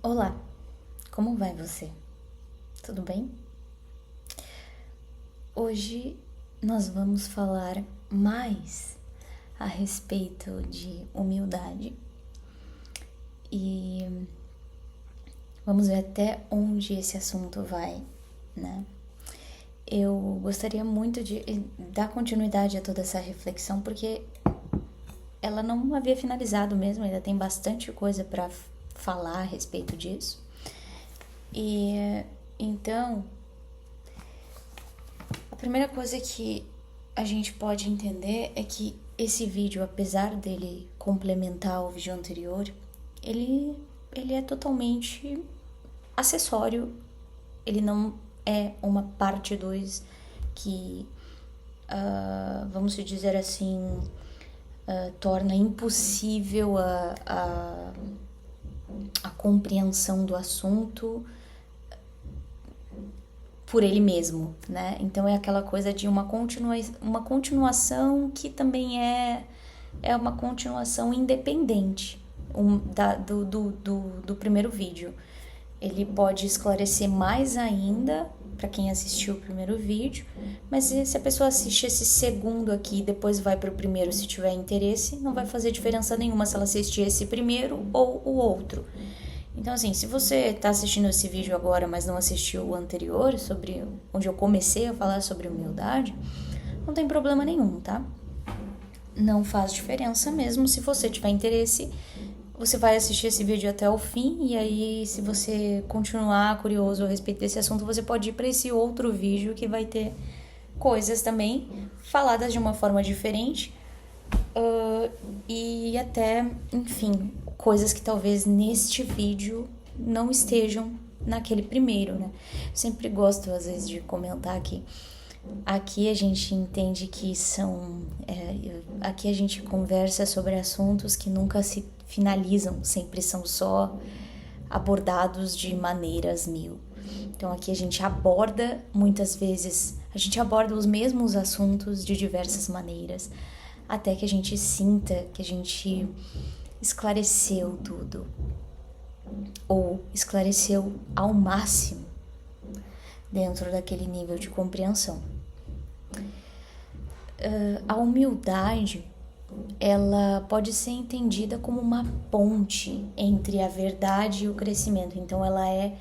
Olá, como vai você? Tudo bem? Hoje nós vamos falar mais a respeito de humildade e vamos ver até onde esse assunto vai, né? Eu gostaria muito de dar continuidade a toda essa reflexão porque ela não havia finalizado mesmo, ainda tem bastante coisa para falar a respeito disso. E então, a primeira coisa que a gente pode entender é que esse vídeo, apesar dele complementar o vídeo anterior, ele é totalmente acessório, ele não é uma parte 2 que, vamos dizer assim, torna impossível a compreensão do assunto por ele mesmo, né? Então é aquela coisa de uma continuação que também é uma continuação independente do primeiro vídeo. Ele pode esclarecer mais ainda para quem assistiu o primeiro vídeo, mas se a pessoa assiste esse segundo aqui e depois vai para o primeiro se tiver interesse, não vai fazer diferença nenhuma se ela assistir esse primeiro ou o outro. Então, assim, se você está assistindo esse vídeo agora, mas não assistiu o anterior, sobre onde eu comecei a falar sobre humildade, não tem problema nenhum, tá? Não faz diferença mesmo. Se você tiver interesse, você vai assistir esse vídeo até o fim, e aí, se você continuar curioso a respeito desse assunto, você pode ir para esse outro vídeo que vai ter coisas também faladas de uma forma diferente, e até, enfim, coisas que talvez neste vídeo não estejam naquele primeiro, né? Sempre gosto, às vezes, de comentar que aqui a gente entende que são... aqui a gente conversa sobre assuntos que nunca se finalizam, sempre são só abordados de maneiras mil. Então aqui a gente aborda, muitas vezes, a gente aborda os mesmos assuntos de diversas maneiras, até que a gente sinta que a gente esclareceu tudo, ou esclareceu ao máximo dentro daquele nível de compreensão. A humildade, ela pode ser entendida como uma ponte entre a verdade e o crescimento. Então ela é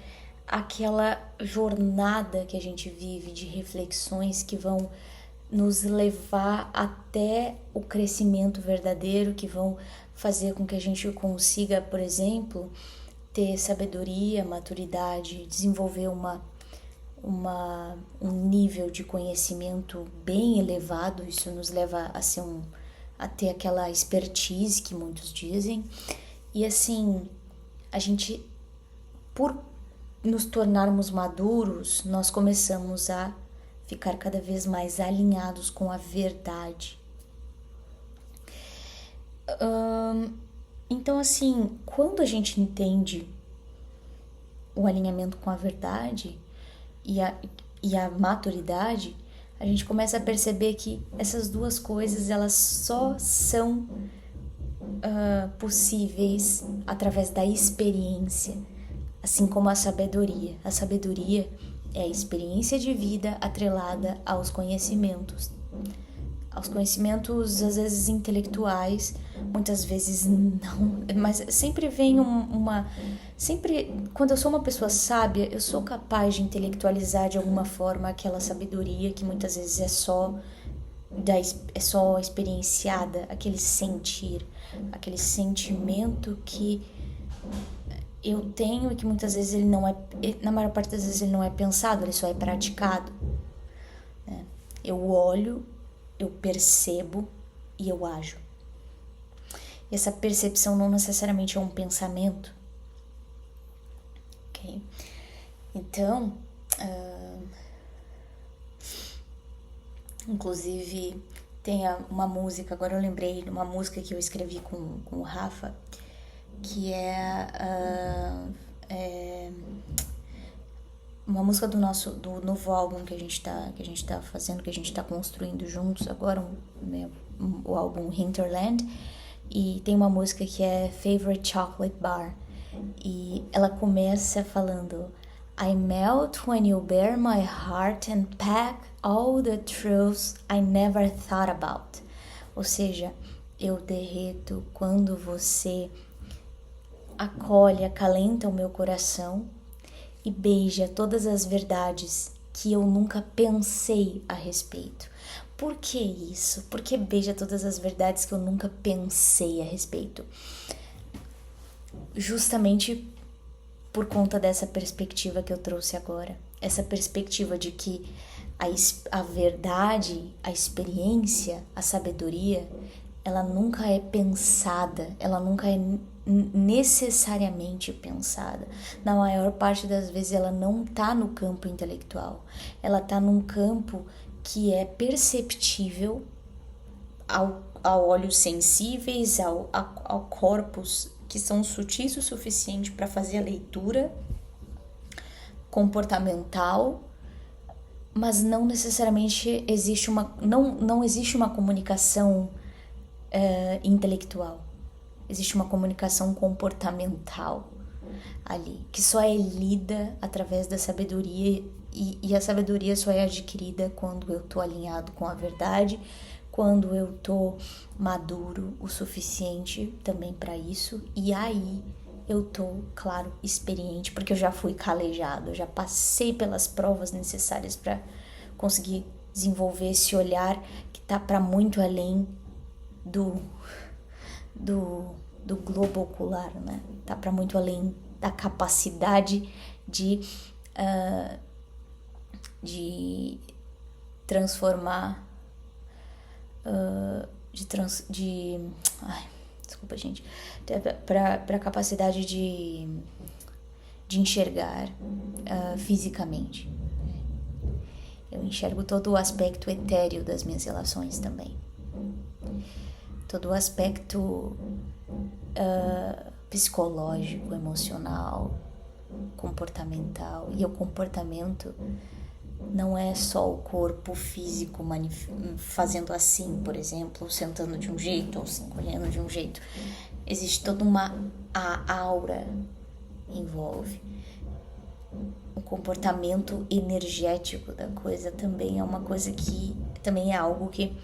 aquela jornada que a gente vive de reflexões que vão nos levar até o crescimento verdadeiro, que vão fazer com que a gente consiga, por exemplo, ter sabedoria, maturidade, desenvolver um nível de conhecimento bem elevado. Isso nos leva a ter aquela expertise que muitos dizem. E assim, a gente, por nos tornarmos maduros, nós começamos a ficar cada vez mais alinhados com a verdade. Então, assim, quando a gente entende o alinhamento com a verdade e a maturidade, a gente começa a perceber que essas duas coisas, elas só são possíveis através da experiência, assim como a sabedoria. A sabedoria é a experiência de vida atrelada aos conhecimentos. Aos conhecimentos, às vezes, intelectuais, muitas vezes não, mas sempre vem sempre, quando eu sou uma pessoa sábia, eu sou capaz de intelectualizar de alguma forma aquela sabedoria que muitas vezes é só experienciada, aquele sentir, aquele sentimento que eu tenho e que muitas vezes ele não é, na maior parte das vezes ele não é pensado, ele só é praticado, né? Eu olho, eu percebo e eu ajo. E essa percepção não necessariamente é um pensamento, ok? Então, inclusive tem uma música, agora eu lembrei de uma música que eu escrevi com o Rafa, que é uma música do novo álbum que a gente tá fazendo, que a gente tá construindo juntos agora, o álbum Hinterland, e tem uma música que é Favorite Chocolate Bar, E ela começa falando: I melt when you bare my heart and pack all the truths I never thought about. Ou seja, eu derreto quando você acolhe, acalenta o meu coração e beija todas as verdades que eu nunca pensei a respeito. Por que isso? Por que beija todas as verdades que eu nunca pensei a respeito? Justamente por conta dessa perspectiva que eu trouxe agora. Essa perspectiva de que a verdade, a experiência, a sabedoria, ela nunca é pensada, ela nunca é necessariamente pensada. Na maior parte das vezes ela não está no campo intelectual, ela está num campo que é perceptível a olhos sensíveis, ao corpos que são sutis o suficiente para fazer a leitura comportamental, mas não necessariamente existe não existe uma comunicação intelectual. Existe uma comunicação comportamental ali, que só é lida através da sabedoria, e a sabedoria só é adquirida quando eu tô alinhado com a verdade, quando eu tô maduro o suficiente também para isso, e aí eu tô, claro, experiente, porque eu já fui calejado, eu já passei pelas provas necessárias para conseguir desenvolver esse olhar que tá para muito além do globo ocular, né? Tá para muito além da capacidade de transformar, desculpa, gente, para a capacidade de enxergar fisicamente. Eu enxergo todo o aspecto etéreo das minhas relações também. Todo o aspecto psicológico, emocional, comportamental. E o comportamento não é só o corpo físico fazendo assim, por exemplo, sentando de um jeito ou se encolhendo de um jeito. Existe toda a aura envolve. O comportamento energético da coisa também é uma coisa que também é algo que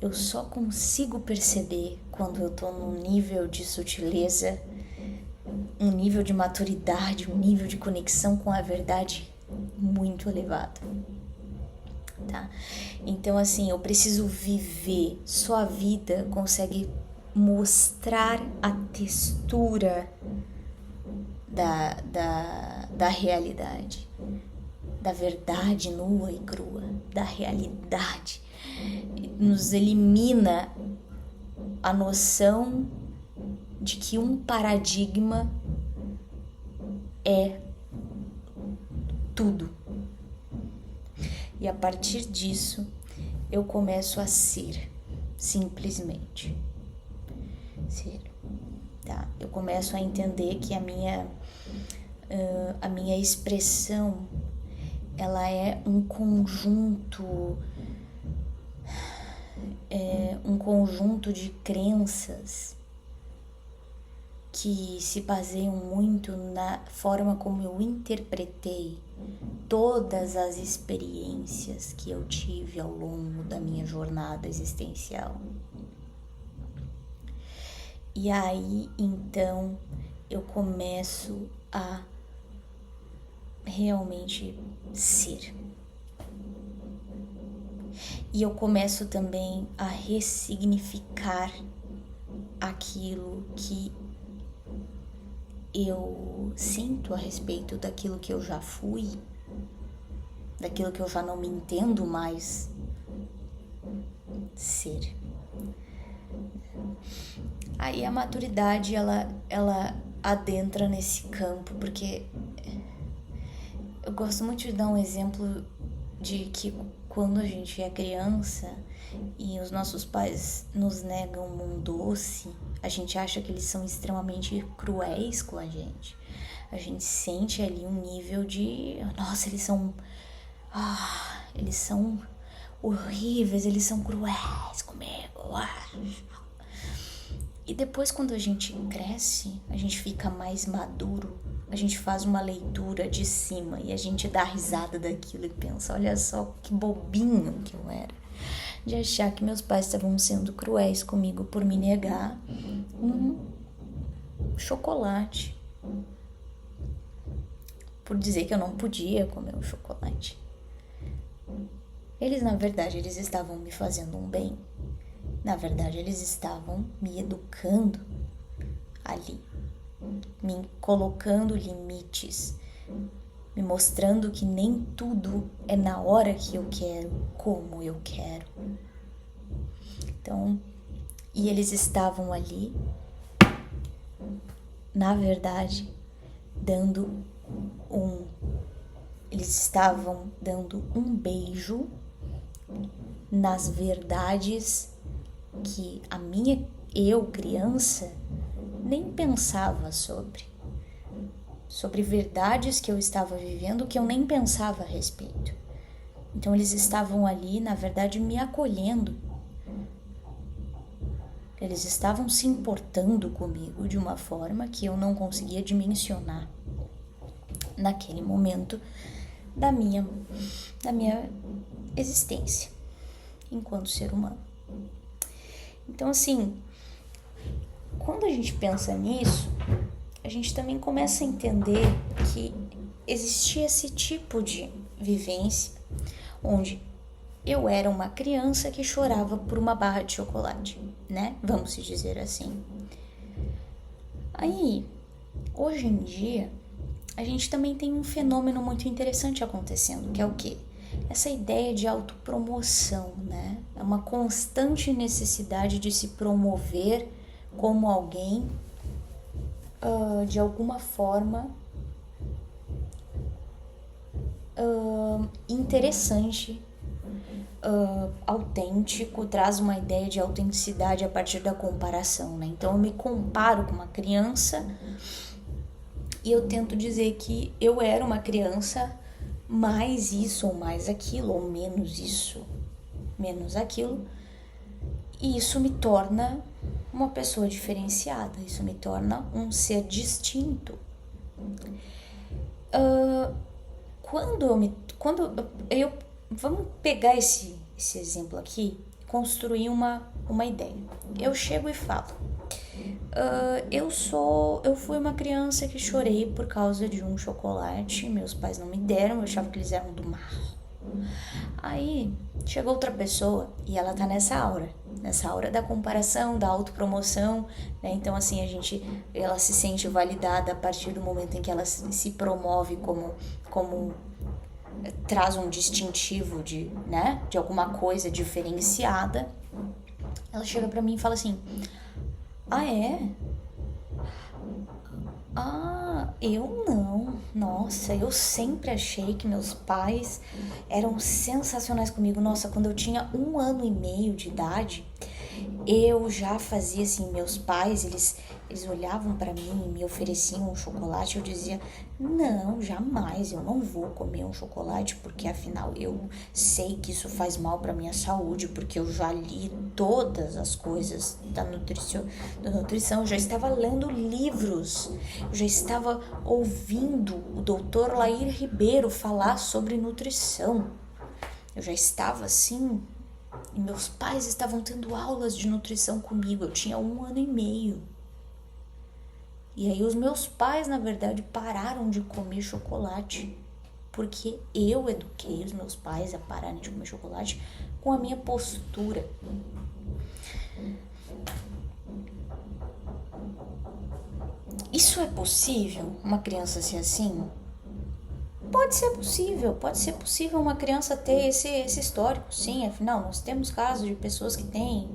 eu só consigo perceber quando eu tô num nível de sutileza, um nível de maturidade, um nível de conexão com a verdade muito elevado, tá? Então, assim, eu preciso viver. Só a vida consegue mostrar a textura da realidade, da verdade nua e crua, da realidade. Nos elimina a noção de que um paradigma é tudo. E a partir disso, eu começo a ser, simplesmente. Ser, tá? Eu começo a entender que a minha expressão, ela é um conjunto de crenças que se baseiam muito na forma como eu interpretei todas as experiências que eu tive ao longo da minha jornada existencial. E aí, então, eu começo a realmente ser. E eu começo também a ressignificar aquilo que eu sinto a respeito daquilo que eu já fui, daquilo que eu já não me entendo mais ser. Aí a maturidade, ela adentra nesse campo, porque eu gosto muito de dar um exemplo de que quando a gente é criança e os nossos pais nos negam um doce, a gente acha que eles são extremamente cruéis com a gente. A gente sente ali um nível de... Nossa, eles são horríveis, eles são cruéis comigo. E depois, quando a gente cresce, a gente fica mais maduro, a gente faz uma leitura de cima e a gente dá risada daquilo e pensa, olha só que bobinho que eu era. De achar que meus pais estavam sendo cruéis comigo por me negar um chocolate. Por dizer que eu não podia comer um chocolate. Eles, na verdade, eles estavam me fazendo um bem. Na verdade, eles estavam me educando ali, me colocando limites, me mostrando que nem tudo é na hora que eu quero, como eu quero. Então, e eles estavam ali, na verdade, eles estavam dando um beijo nas verdades que eu, criança, nem pensava sobre verdades que eu estava vivendo que eu nem pensava a respeito. Então eles estavam ali, na verdade, me acolhendo. Eles estavam se importando comigo de uma forma que eu não conseguia dimensionar naquele momento da minha existência enquanto ser humano. Então, assim, quando a gente pensa nisso, a gente também começa a entender que existia esse tipo de vivência onde eu era uma criança que chorava por uma barra de chocolate, né? Vamos se dizer assim. Aí, hoje em dia, a gente também tem um fenômeno muito interessante acontecendo, que é o quê? Essa ideia de autopromoção, né? É uma constante necessidade de se promover como alguém, de alguma forma, interessante, autêntico, traz uma ideia de autenticidade a partir da comparação, né? Então eu me comparo com uma criança e eu tento dizer que eu era uma criança mais isso ou mais aquilo, ou menos isso, menos aquilo, e isso me torna uma pessoa diferenciada, isso me torna um ser distinto. Vamos pegar esse exemplo aqui, construir uma ideia. Eu chego e falo, eu fui uma criança que chorei por causa de um chocolate, meus pais não me deram, eu achava que eles eram do mal. Aí chegou outra pessoa e ela tá nessa aura da comparação, da autopromoção, né? Então assim, ela se sente validada a partir do momento em que ela se promove como traz um distintivo de alguma coisa diferenciada. Ela chega pra mim e fala assim, é? Eu não. Nossa, eu sempre achei que meus pais eram sensacionais comigo. Nossa, quando eu tinha 1 ano e meio de idade, eu já fazia assim, meus pais, eles olhavam pra mim e me ofereciam um chocolate, eu dizia, não, jamais, eu não vou comer um chocolate, porque afinal eu sei que isso faz mal pra minha saúde, porque eu já li todas as coisas da nutrição, eu já estava lendo livros, eu já estava ouvindo o Dr. Lair Ribeiro falar sobre nutrição, eu já estava assim. E meus pais estavam tendo aulas de nutrição comigo, eu tinha 1 ano e meio. E aí os meus pais, na verdade, pararam de comer chocolate, porque eu eduquei os meus pais a pararem de comer chocolate com a minha postura. Isso é possível, uma criança ser assim? Pode ser possível uma criança ter esse histórico, sim, afinal, nós temos casos de pessoas que têm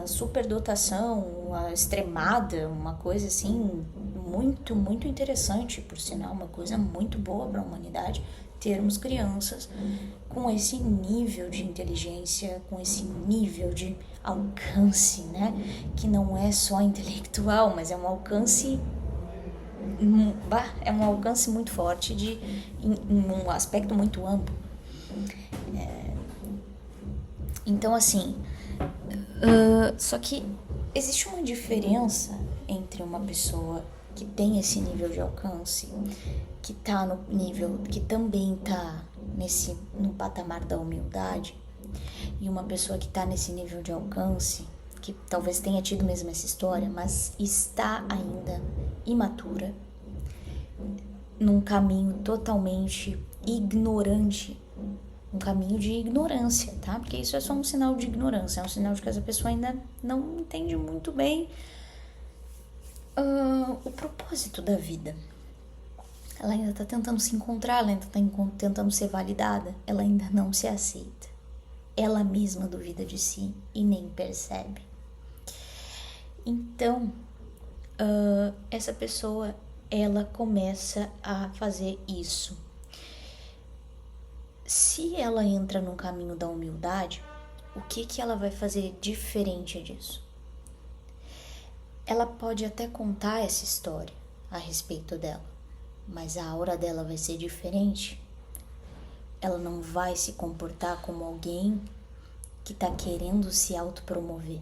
superdotação, extremada, uma coisa assim, muito, muito interessante, por sinal, uma coisa muito boa para a humanidade, termos crianças com esse nível de inteligência, com esse nível de alcance, né, que não é só intelectual, mas é um alcance muito forte em um aspecto muito amplo. Então assim, só que existe uma diferença entre uma pessoa que tem esse nível de alcance, que tá no nível, que também tá no patamar da humildade, e uma pessoa que tá nesse nível de alcance, que talvez tenha tido mesmo essa história, mas está ainda imatura, num caminho totalmente ignorante, um caminho de ignorância, tá? Porque isso é só um sinal de ignorância, é um sinal de que essa pessoa ainda não entende muito bem o propósito da vida. Ela ainda tá tentando se encontrar, ela ainda tá tentando ser validada, ela ainda não se aceita. Ela mesma duvida de si e nem percebe. Então, essa pessoa, ela começa a fazer isso. Se ela entra no caminho da humildade, o que ela vai fazer diferente disso? Ela pode até contar essa história a respeito dela, mas a aura dela vai ser diferente. Ela não vai se comportar como alguém que está querendo se autopromover.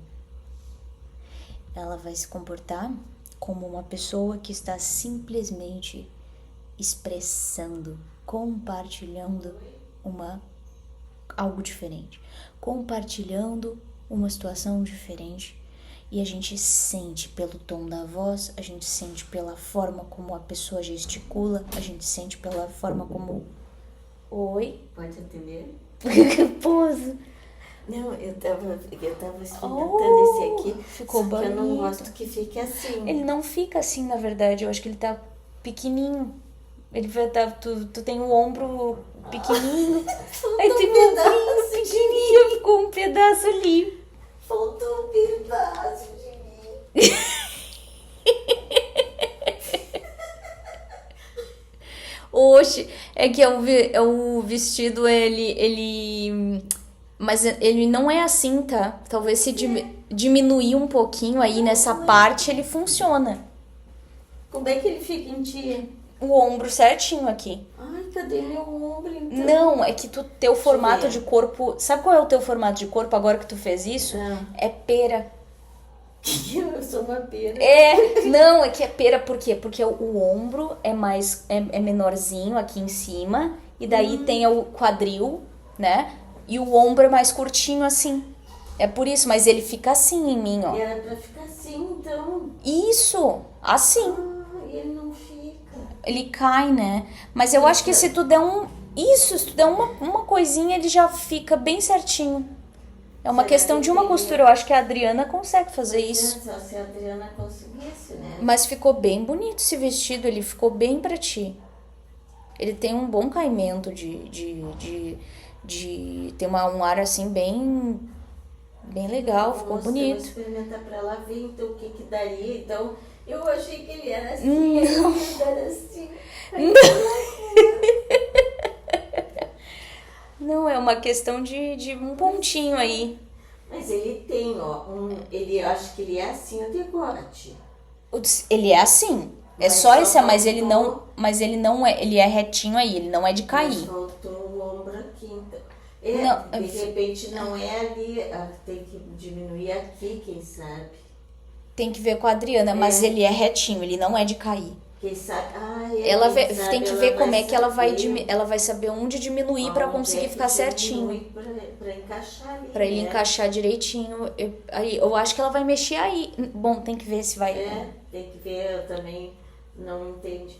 Ela vai se comportar como uma pessoa que está simplesmente expressando, compartilhando algo diferente, compartilhando uma situação diferente. E a gente sente pelo tom da voz, a gente sente pela forma como a pessoa gesticula, a gente sente pela forma como... Oi? Pode atender? Pouso. Não, eu tava experimentando esse aqui, ficou só bonito. que eu não gosto que fique assim. Ele não fica assim, na verdade, eu acho que ele tá pequenininho. Ele vai tá, tu tem o ombro pequenininho, aí tem um ombrinho pequenininho, ficou um pedaço ali. Faltou um pedaço de mim. Oxe, é que o vestido, mas ele não é assim, tá? Talvez se diminuir um pouquinho aí nessa parte, ele funciona. Como é que ele fica em ti? O ombro certinho aqui. Ai, cadê meu ombro, então? Não, é que teu formato de corpo... Sabe qual é o teu formato de corpo agora que tu fez isso? É pera. Eu sou uma pera. Não, é que é pera por quê? Porque o ombro é menorzinho aqui em cima, e daí tem o quadril, né? E o ombro é mais curtinho assim. É por isso, mas ele fica assim em mim, ó. E era pra ficar assim, então. Isso, assim. E ele não fica. Ele cai, né? Mas eu acho que se tu der se tu der uma coisinha, ele já fica bem certinho. É uma questão de uma costura. Eu acho que a Adriana consegue fazer isso. Só se a Adriana conseguisse, né? Mas ficou bem bonito esse vestido. Ele ficou bem pra ti. Ele tem um bom caimento de ter um ar assim bem legal. Ficou bonito. Vamos experimentar pra ela ver então o que daria. Então, eu achei que ele era assim. Ele era assim. Não, é uma questão de um pontinho aí. Mas ele tem, ó, ele acho que ele é assim o decote. Ele é assim. É só esse, mas ele não é, ele é retinho aí, ele não é de cair. Mas faltou o ombro aqui, então. Não, de repente não é ali, tem que diminuir aqui, quem sabe. Tem que ver com a Adriana, mas ele é retinho, ele não é de cair. Quem sabe? Tem que ver como é que ela vai saber onde diminuir pra conseguir ficar certinho. Pra encaixar ali. Pra ele encaixar direitinho. Eu acho que ela vai mexer aí. Bom, tem que ver se vai. Tem que ver, eu também não entendi.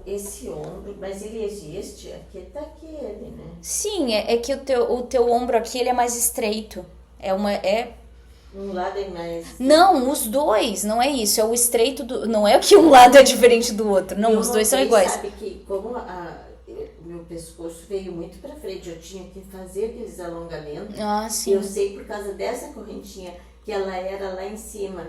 Esse ombro, mas ele existe? Aqui tá aqui ele, né? Sim, é que o teu ombro aqui ele é mais estreito. Um lado é mais... Não, os dois, não é isso. É o estreito do... Não é que um lado é diferente do outro. Não, os dois são iguais. Sabe que como o meu pescoço veio muito pra frente, eu tinha que fazer aqueles alongamentos. Sim. Eu sei por causa dessa correntinha que ela era lá em cima.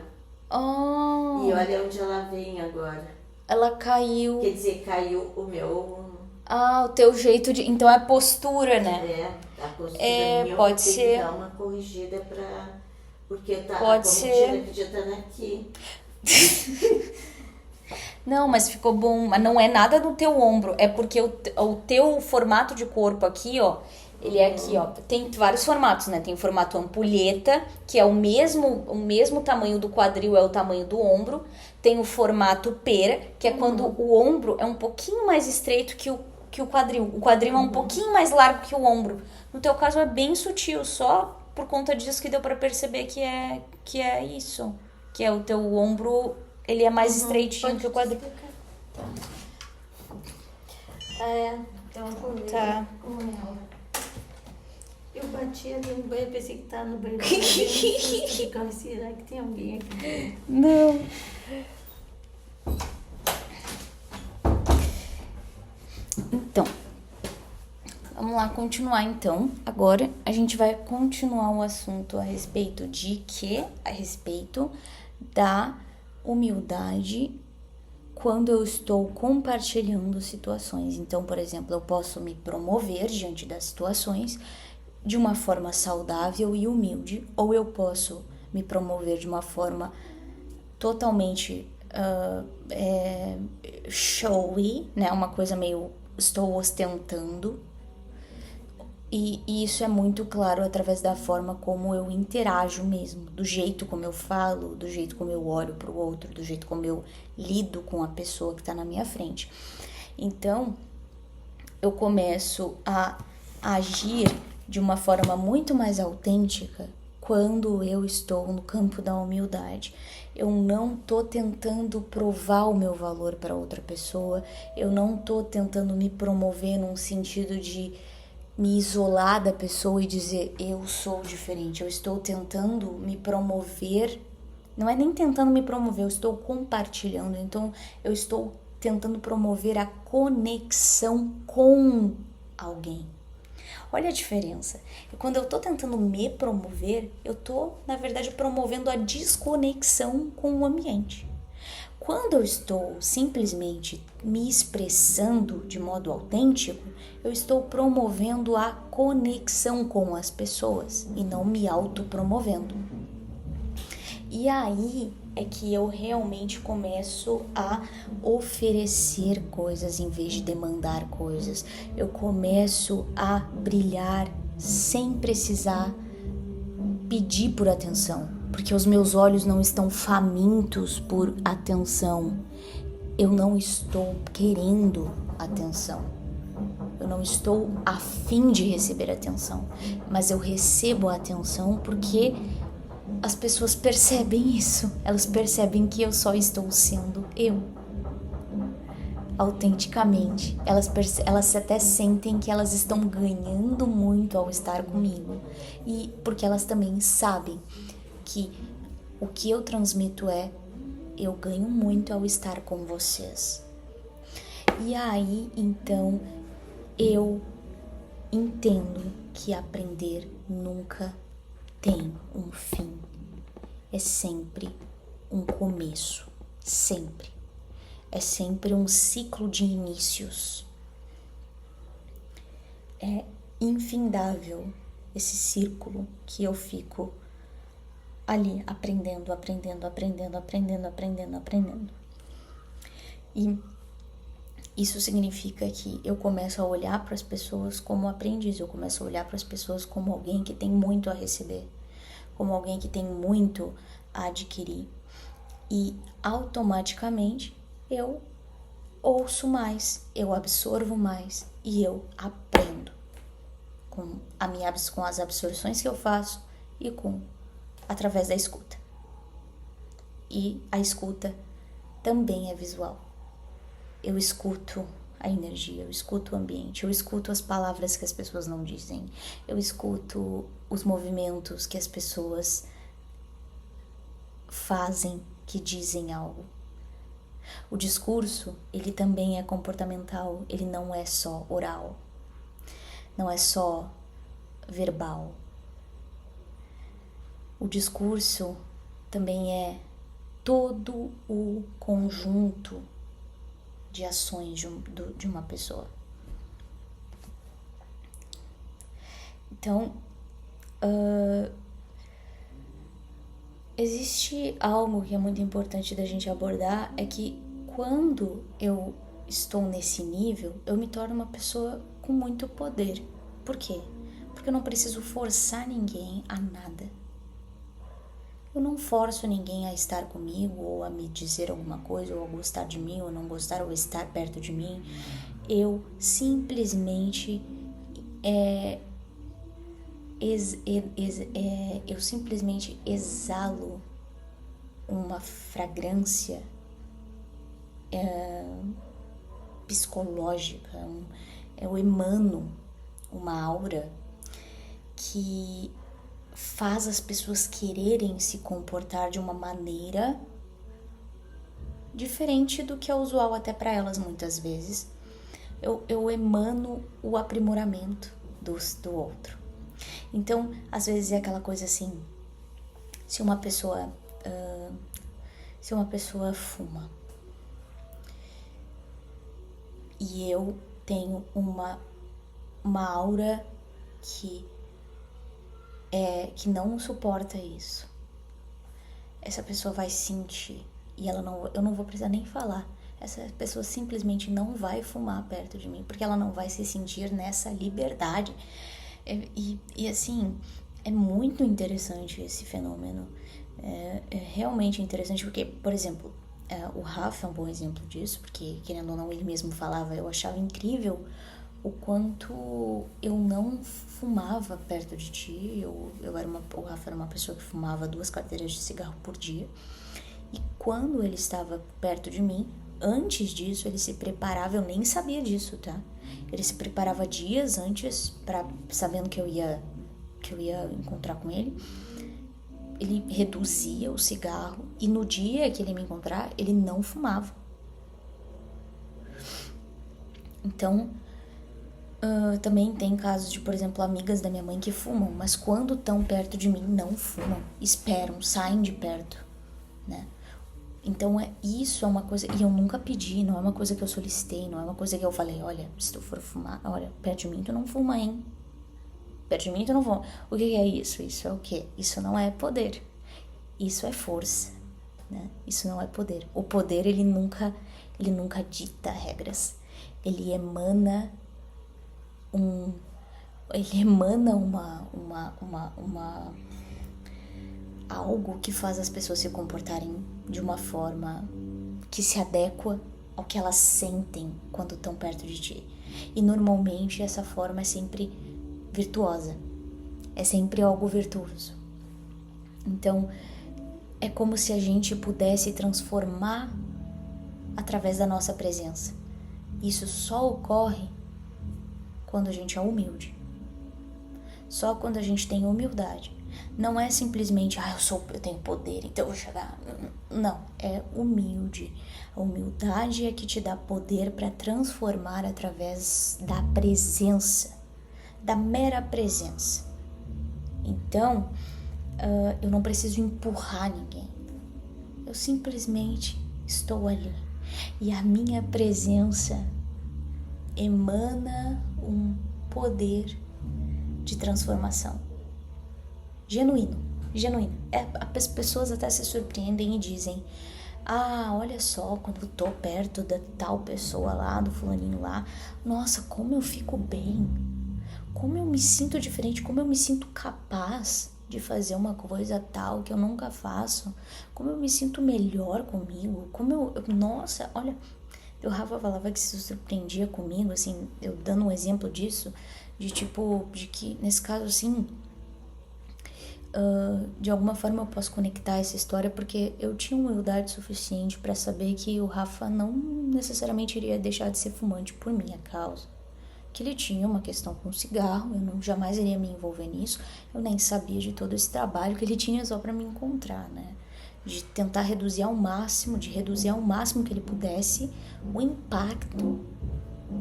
E olha onde ela vem agora. Ela caiu. Quer dizer, caiu o meu... o teu jeito de... Então é a postura, né? A postura minha pode ser. Tem que dar uma corrigida pra... Porque pode a ser. correntinha podia estar aqui. Não, mas ficou bom. Mas não é nada no teu ombro. É porque o teu formato de corpo aqui, ó, Ele é aqui, ó. Tem vários formatos, né? Tem o formato ampulheta, que é o mesmo tamanho do quadril, é o tamanho do ombro. Tem o formato pera, que é quando o ombro é um pouquinho mais estreito que o quadril. O quadril é um pouquinho mais largo que o ombro. No teu caso é bem sutil, só por conta disso que deu pra perceber que é isso. Que é o teu ombro, ele é mais estreitinho que o quadril. Então vou ver Tá. como é ela. Eu bati ali no banheiro, pensei que tava no banheiro. Ficava, será que tem alguém aqui? Não. Então, vamos lá continuar então. Agora a gente vai continuar o assunto a respeito de quê? A respeito da humildade quando eu estou compartilhando situações. Então, por exemplo, eu posso me promover diante das situações de uma forma saudável e humilde, ou eu posso me promover de uma forma totalmente showy, né? Uma coisa meio estou ostentando. E isso é muito claro através da forma como eu interajo mesmo, do jeito como eu falo, do jeito como eu olho para o outro, do jeito como eu lido com a pessoa que está na minha frente. Então, eu começo a agir de uma forma muito mais autêntica quando eu estou no campo da humildade. Eu não tô tentando provar o meu valor para outra pessoa, eu não tô tentando me promover num sentido de me isolar da pessoa e dizer eu sou diferente. Eu estou tentando me promover, não é nem tentando me promover, eu estou compartilhando. Então eu estou tentando promover a conexão com alguém. Olha a diferença. E quando eu tô tentando me promover, eu tô, na verdade, promovendo a desconexão com o ambiente. Quando eu estou simplesmente me expressando de modo autêntico, eu estou promovendo a conexão com as pessoas e não me autopromovendo. E aí é que eu realmente começo a oferecer coisas em vez de demandar coisas. Eu começo a brilhar sem precisar pedir por atenção, porque os meus olhos não estão famintos por atenção. Eu não estou querendo atenção. Eu não estou a fim de receber atenção, mas eu recebo a atenção porque as pessoas percebem isso. Elas percebem que eu só estou sendo eu, autenticamente. Elas até sentem que elas estão ganhando muito ao estar comigo. E porque elas também sabem que o que eu transmito é: eu ganho muito ao estar com vocês. E aí, então, eu entendo que aprender nunca tem um fim. É sempre um começo. Sempre. É sempre um ciclo de inícios. É infindável esse círculo que eu fico ali aprendendo. E isso significa que eu começo a olhar para as pessoas como aprendiz, eu começo a olhar para as pessoas como alguém que tem muito a receber, como alguém que tem muito a adquirir. E automaticamente eu ouço mais, eu absorvo mais e eu aprendo com as absorções que eu faço e através da escuta. E a escuta também é visual. Eu escuto a energia, eu escuto o ambiente, eu escuto as palavras que as pessoas não dizem, eu escuto os movimentos que as pessoas fazem que dizem algo. O discurso, ele também é comportamental, ele não é só oral, não é só verbal. O discurso também é todo o conjunto de ações de uma pessoa. Então, existe algo que é muito importante da gente abordar, é que quando eu estou nesse nível, eu me torno uma pessoa com muito poder. Por quê? Porque eu não preciso forçar ninguém a nada. Eu não forço ninguém a estar comigo, ou a me dizer alguma coisa, ou a gostar de mim, ou não gostar, ou estar perto de mim. Eu simplesmente exalo uma fragrância psicológica, eu emano uma aura que faz as pessoas quererem se comportar de uma maneira diferente do que é usual até para elas muitas vezes. Eu emano o aprimoramento do outro. Então, às vezes é aquela coisa assim, se uma pessoa fuma e eu tenho uma aura que não suporta isso, essa pessoa vai sentir e eu não vou precisar nem falar. Essa pessoa simplesmente não vai fumar perto de mim, porque ela não vai se sentir nessa liberdade. E assim, é muito interessante esse fenômeno. É realmente interessante, porque, por exemplo, o Rafa é um bom exemplo disso, porque, querendo ou não, ele mesmo falava, eu achava incrível o quanto eu não fumava perto de ti. O Rafa era uma pessoa que fumava 2 carteiras de cigarro por dia, e quando ele estava perto de mim, antes disso, ele se preparava, eu nem sabia disso, tá? Ele se preparava dias antes, sabendo que eu ia encontrar com ele. Ele reduzia o cigarro e no dia que ele me encontrar, ele não fumava. Então, também tem casos de, por exemplo, amigas da minha mãe que fumam, mas quando estão perto de mim, não fumam, esperam, saem de perto, né? Então, isso é uma coisa, e eu nunca pedi, não é uma coisa que eu solicitei, não é uma coisa que eu falei, olha, se tu for fumar, olha, perto de mim tu não fuma, hein? Perto de mim tu não fuma. O que é isso? Isso é o quê? Isso não é poder. Isso é força, né? Isso não é poder. O poder, ele nunca dita regras. Ele emana algo que faz as pessoas se comportarem de uma forma que se adequa ao que elas sentem quando estão perto de ti. E normalmente essa forma é sempre virtuosa, é sempre algo virtuoso. Então, é como se a gente pudesse transformar através da nossa presença. Isso só ocorre quando a gente é humilde. Só quando a gente tem humildade. Não é simplesmente, eu tenho poder, então eu vou chegar. Não, é humilde. A humildade é que te dá poder para transformar através da presença, da mera presença. Então, eu não preciso empurrar ninguém. Eu simplesmente estou ali. E a minha presença emana um poder de transformação. Genuíno. As pessoas até se surpreendem e dizem, olha só, quando eu tô perto da tal pessoa lá, do fulaninho lá, nossa, como eu fico bem, como eu me sinto diferente, como eu me sinto capaz de fazer uma coisa tal que eu nunca faço, como eu me sinto melhor comigo, nossa, olha, o Rafa falava que se surpreendia comigo, assim, eu dando um exemplo disso, de que nesse caso, assim, de alguma forma eu posso conectar essa história, porque eu tinha humildade suficiente para saber que o Rafa não necessariamente iria deixar de ser fumante por minha causa, que ele tinha uma questão com o cigarro, eu jamais iria me envolver nisso, eu nem sabia de todo esse trabalho que ele tinha só para me encontrar, né, de tentar reduzir ao máximo que ele pudesse o impacto,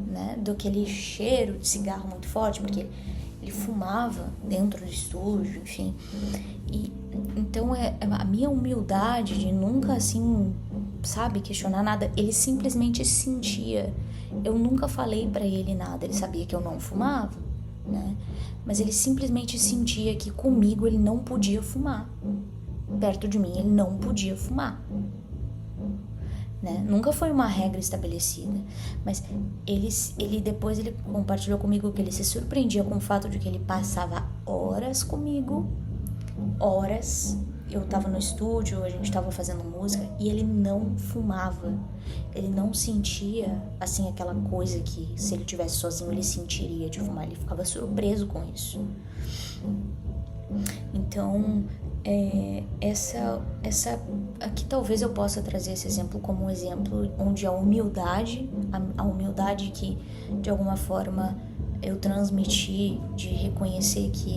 né, daquele cheiro de cigarro muito forte, porque ele fumava dentro do estúdio, enfim. E então a minha humildade de nunca, assim, sabe, questionar nada, ele simplesmente sentia. Eu nunca falei pra ele nada, ele sabia que eu não fumava, né? Mas ele simplesmente sentia que comigo ele não podia fumar. Perto de mim ele não podia fumar. né? Nunca foi uma regra estabelecida, mas depois ele compartilhou comigo que ele se surpreendia com o fato de que ele passava horas comigo, horas. Eu tava no estúdio, a gente tava fazendo música e ele não fumava. Ele não sentia, assim, aquela coisa que se ele estivesse sozinho ele sentiria de fumar. Ele ficava surpreso com isso. Então, aqui talvez eu possa trazer esse exemplo como um exemplo onde a humildade que de alguma forma eu transmiti, de reconhecer que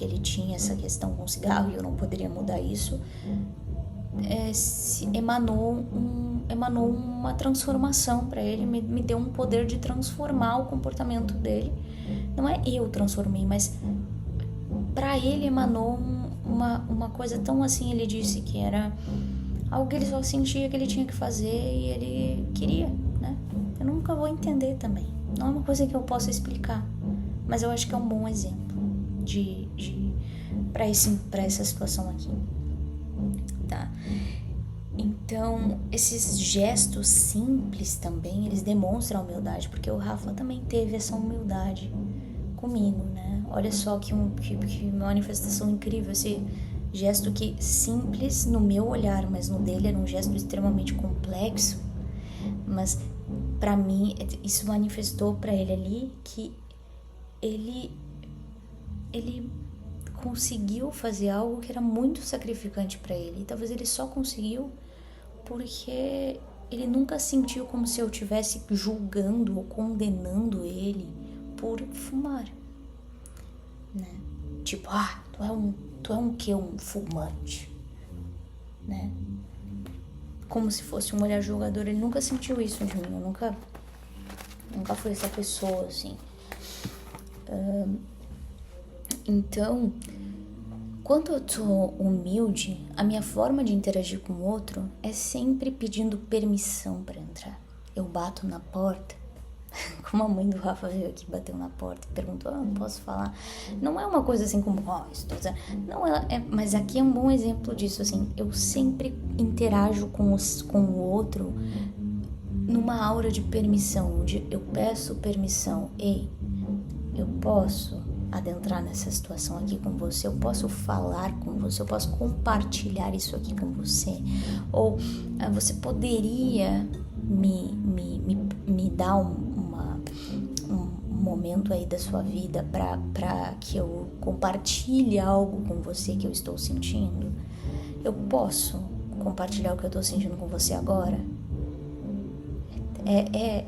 ele tinha essa questão com o cigarro e eu não poderia mudar isso, emanou uma transformação para ele, me deu um poder de transformar o comportamento dele. Não é eu transformei, mas para ele emanou uma coisa tão assim, ele disse que era algo que ele só sentia que ele tinha que fazer e ele queria, né? Eu nunca vou entender também. Não é uma coisa que eu possa explicar, mas eu acho que é um bom exemplo para essa situação aqui, tá? Então, esses gestos simples também, eles demonstram a humildade, porque o Rafa também teve essa humildade comigo, né? Olha só que manifestação incrível, esse gesto que simples no meu olhar, mas no dele era um gesto extremamente complexo, mas para mim isso manifestou para ele ali que ele conseguiu fazer algo que era muito sacrificante para ele, e talvez ele só conseguiu porque ele nunca sentiu como se eu estivesse julgando ou condenando ele por fumar, né? Tipo, tu é um quê? Um fumante, né? Como se fosse um olhar julgador. Ele nunca sentiu isso de mim, eu nunca fui essa pessoa, assim. Então, quando eu tô humilde, a minha forma de interagir com o outro é sempre pedindo permissão para entrar. Eu bato na porta, como a mãe do Rafa veio aqui, bateu na porta e perguntou, posso falar? Não é uma coisa assim como, estou dizendo. Não, mas aqui é um bom exemplo disso, assim. Eu sempre interajo com o outro numa aura de permissão, onde eu peço permissão. Ei, eu posso adentrar nessa situação aqui com você, eu posso falar com você, eu posso compartilhar isso aqui com você, ou você poderia me dar um momento aí da sua vida para que eu compartilhe algo com você que eu estou sentindo? Eu posso compartilhar o que eu estou sentindo com você agora?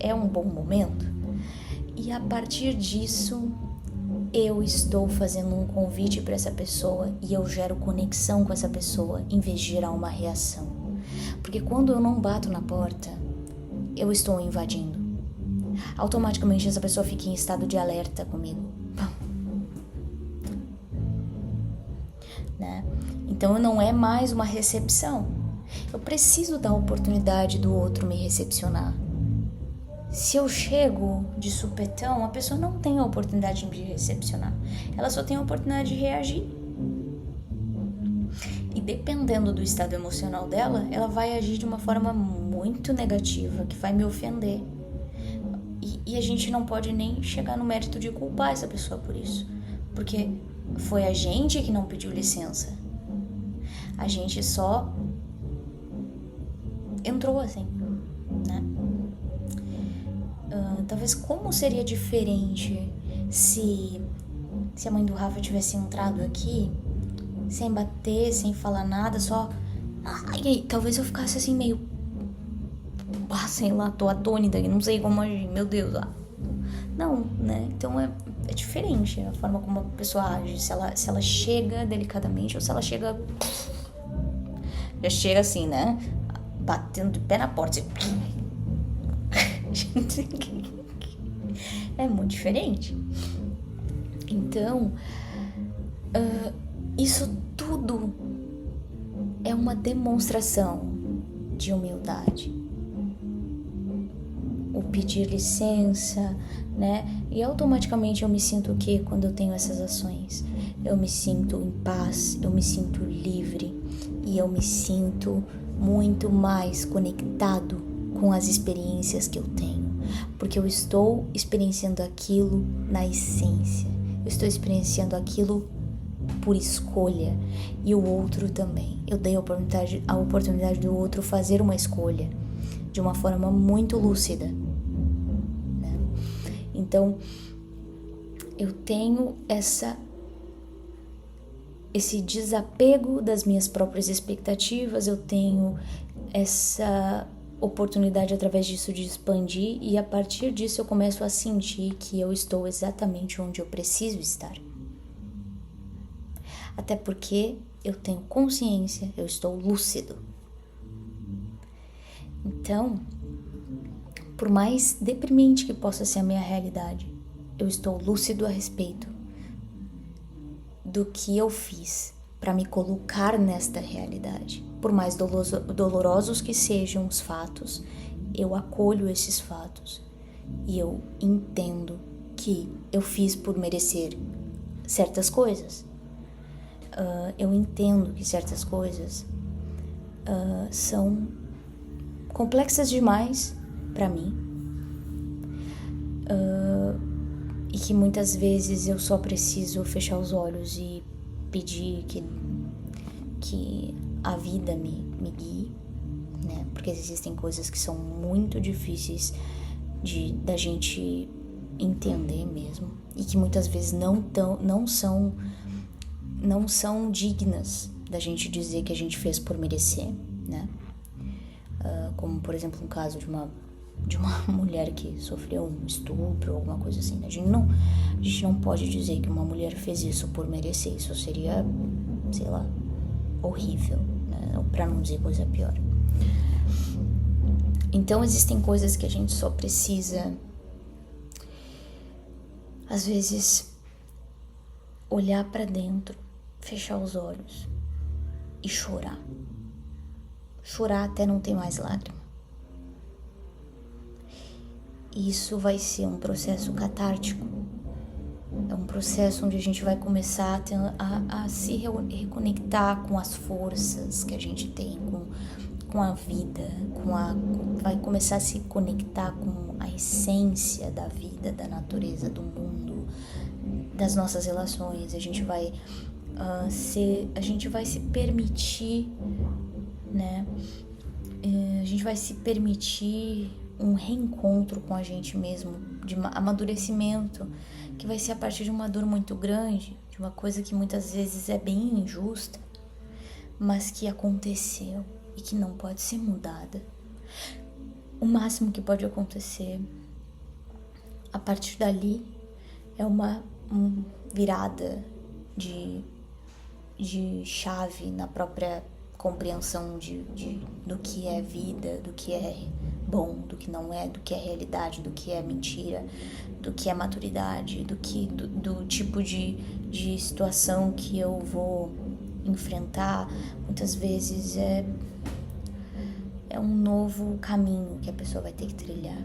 É um bom momento? E a partir disso eu estou fazendo um convite para essa pessoa e eu gero conexão com essa pessoa em vez de gerar uma reação. Porque quando eu não bato na porta, eu estou invadindo. Automaticamente essa pessoa fica em estado de alerta comigo, né? Então não é mais uma recepção. Eu preciso dar a oportunidade do outro me recepcionar. Se eu chego de supetão, a pessoa não tem a oportunidade de me recepcionar. Ela só tem a oportunidade de reagir. E dependendo do estado emocional dela, ela vai agir de uma forma muito negativa, que vai me ofender. E a gente não pode nem chegar no mérito de culpar essa pessoa por isso. Porque foi a gente que não pediu licença. A gente só entrou assim, né? Talvez como seria diferente se a mãe do Rafa tivesse entrado aqui sem bater, sem falar nada, só... talvez eu ficasse assim meio... sei lá, tô atônita e não sei como agir, meu Deus. Não, né? Então é diferente a forma como a pessoa age, se ela chega delicadamente ou se ela chega... já chega assim, né? Batendo de pé na porta. É muito diferente. Então, isso tudo é uma demonstração de humildade. O pedir licença, né? E automaticamente eu me sinto o quê quando eu tenho essas ações? Eu me sinto em paz, eu me sinto livre e eu me sinto muito mais conectado com as experiências que eu tenho, porque eu estou experienciando aquilo na essência, eu estou experienciando aquilo por escolha, e o outro também. Eu dei a oportunidade do outro fazer uma escolha de uma forma muito lúcida, né? Então, eu tenho esse desapego das minhas próprias expectativas, eu tenho essa oportunidade através disso de expandir, e a partir disso eu começo a sentir que eu estou exatamente onde eu preciso estar. Até porque eu tenho consciência, eu estou lúcido. Então, por mais deprimente que possa ser a minha realidade, eu estou lúcido a respeito do que eu fiz para me colocar nesta realidade. Por mais dolorosos que sejam os fatos, eu acolho esses fatos e eu entendo que eu fiz por merecer certas coisas. Eu entendo que certas coisas são complexas demais para mim, e que muitas vezes eu só preciso fechar os olhos e pedir que a vida me guie, né? Porque existem coisas que são muito difíceis da gente entender mesmo, e que muitas vezes não são dignas da gente dizer que a gente fez por merecer, né? Como, por exemplo, um caso de uma mulher que sofreu um estupro ou alguma coisa assim. A gente não pode dizer que uma mulher fez isso por merecer. Isso seria, sei lá, horrível, né? Pra não dizer coisa pior. Então, existem coisas que a gente só precisa, às vezes, olhar pra dentro, fechar os olhos e chorar. Chorar até não ter mais lágrima. Isso vai ser um processo catártico. É um processo onde a gente vai começar a se reconectar com as forças que a gente tem, com a vida, vai começar a se conectar com a essência da vida, da natureza, do mundo, das nossas relações. A gente vai se permitir, né? A gente vai se permitir um reencontro com a gente mesmo, de amadurecimento, que vai ser a partir de uma dor muito grande, de uma coisa que muitas vezes é bem injusta, mas que aconteceu e que não pode ser mudada. O máximo que pode acontecer a partir dali é uma virada de chave na própria compreensão do que é vida, do que é bom, do que não é, do que é realidade, do que é mentira, do que é maturidade, do tipo de situação que eu vou enfrentar. Muitas vezes é um novo caminho que a pessoa vai ter que trilhar,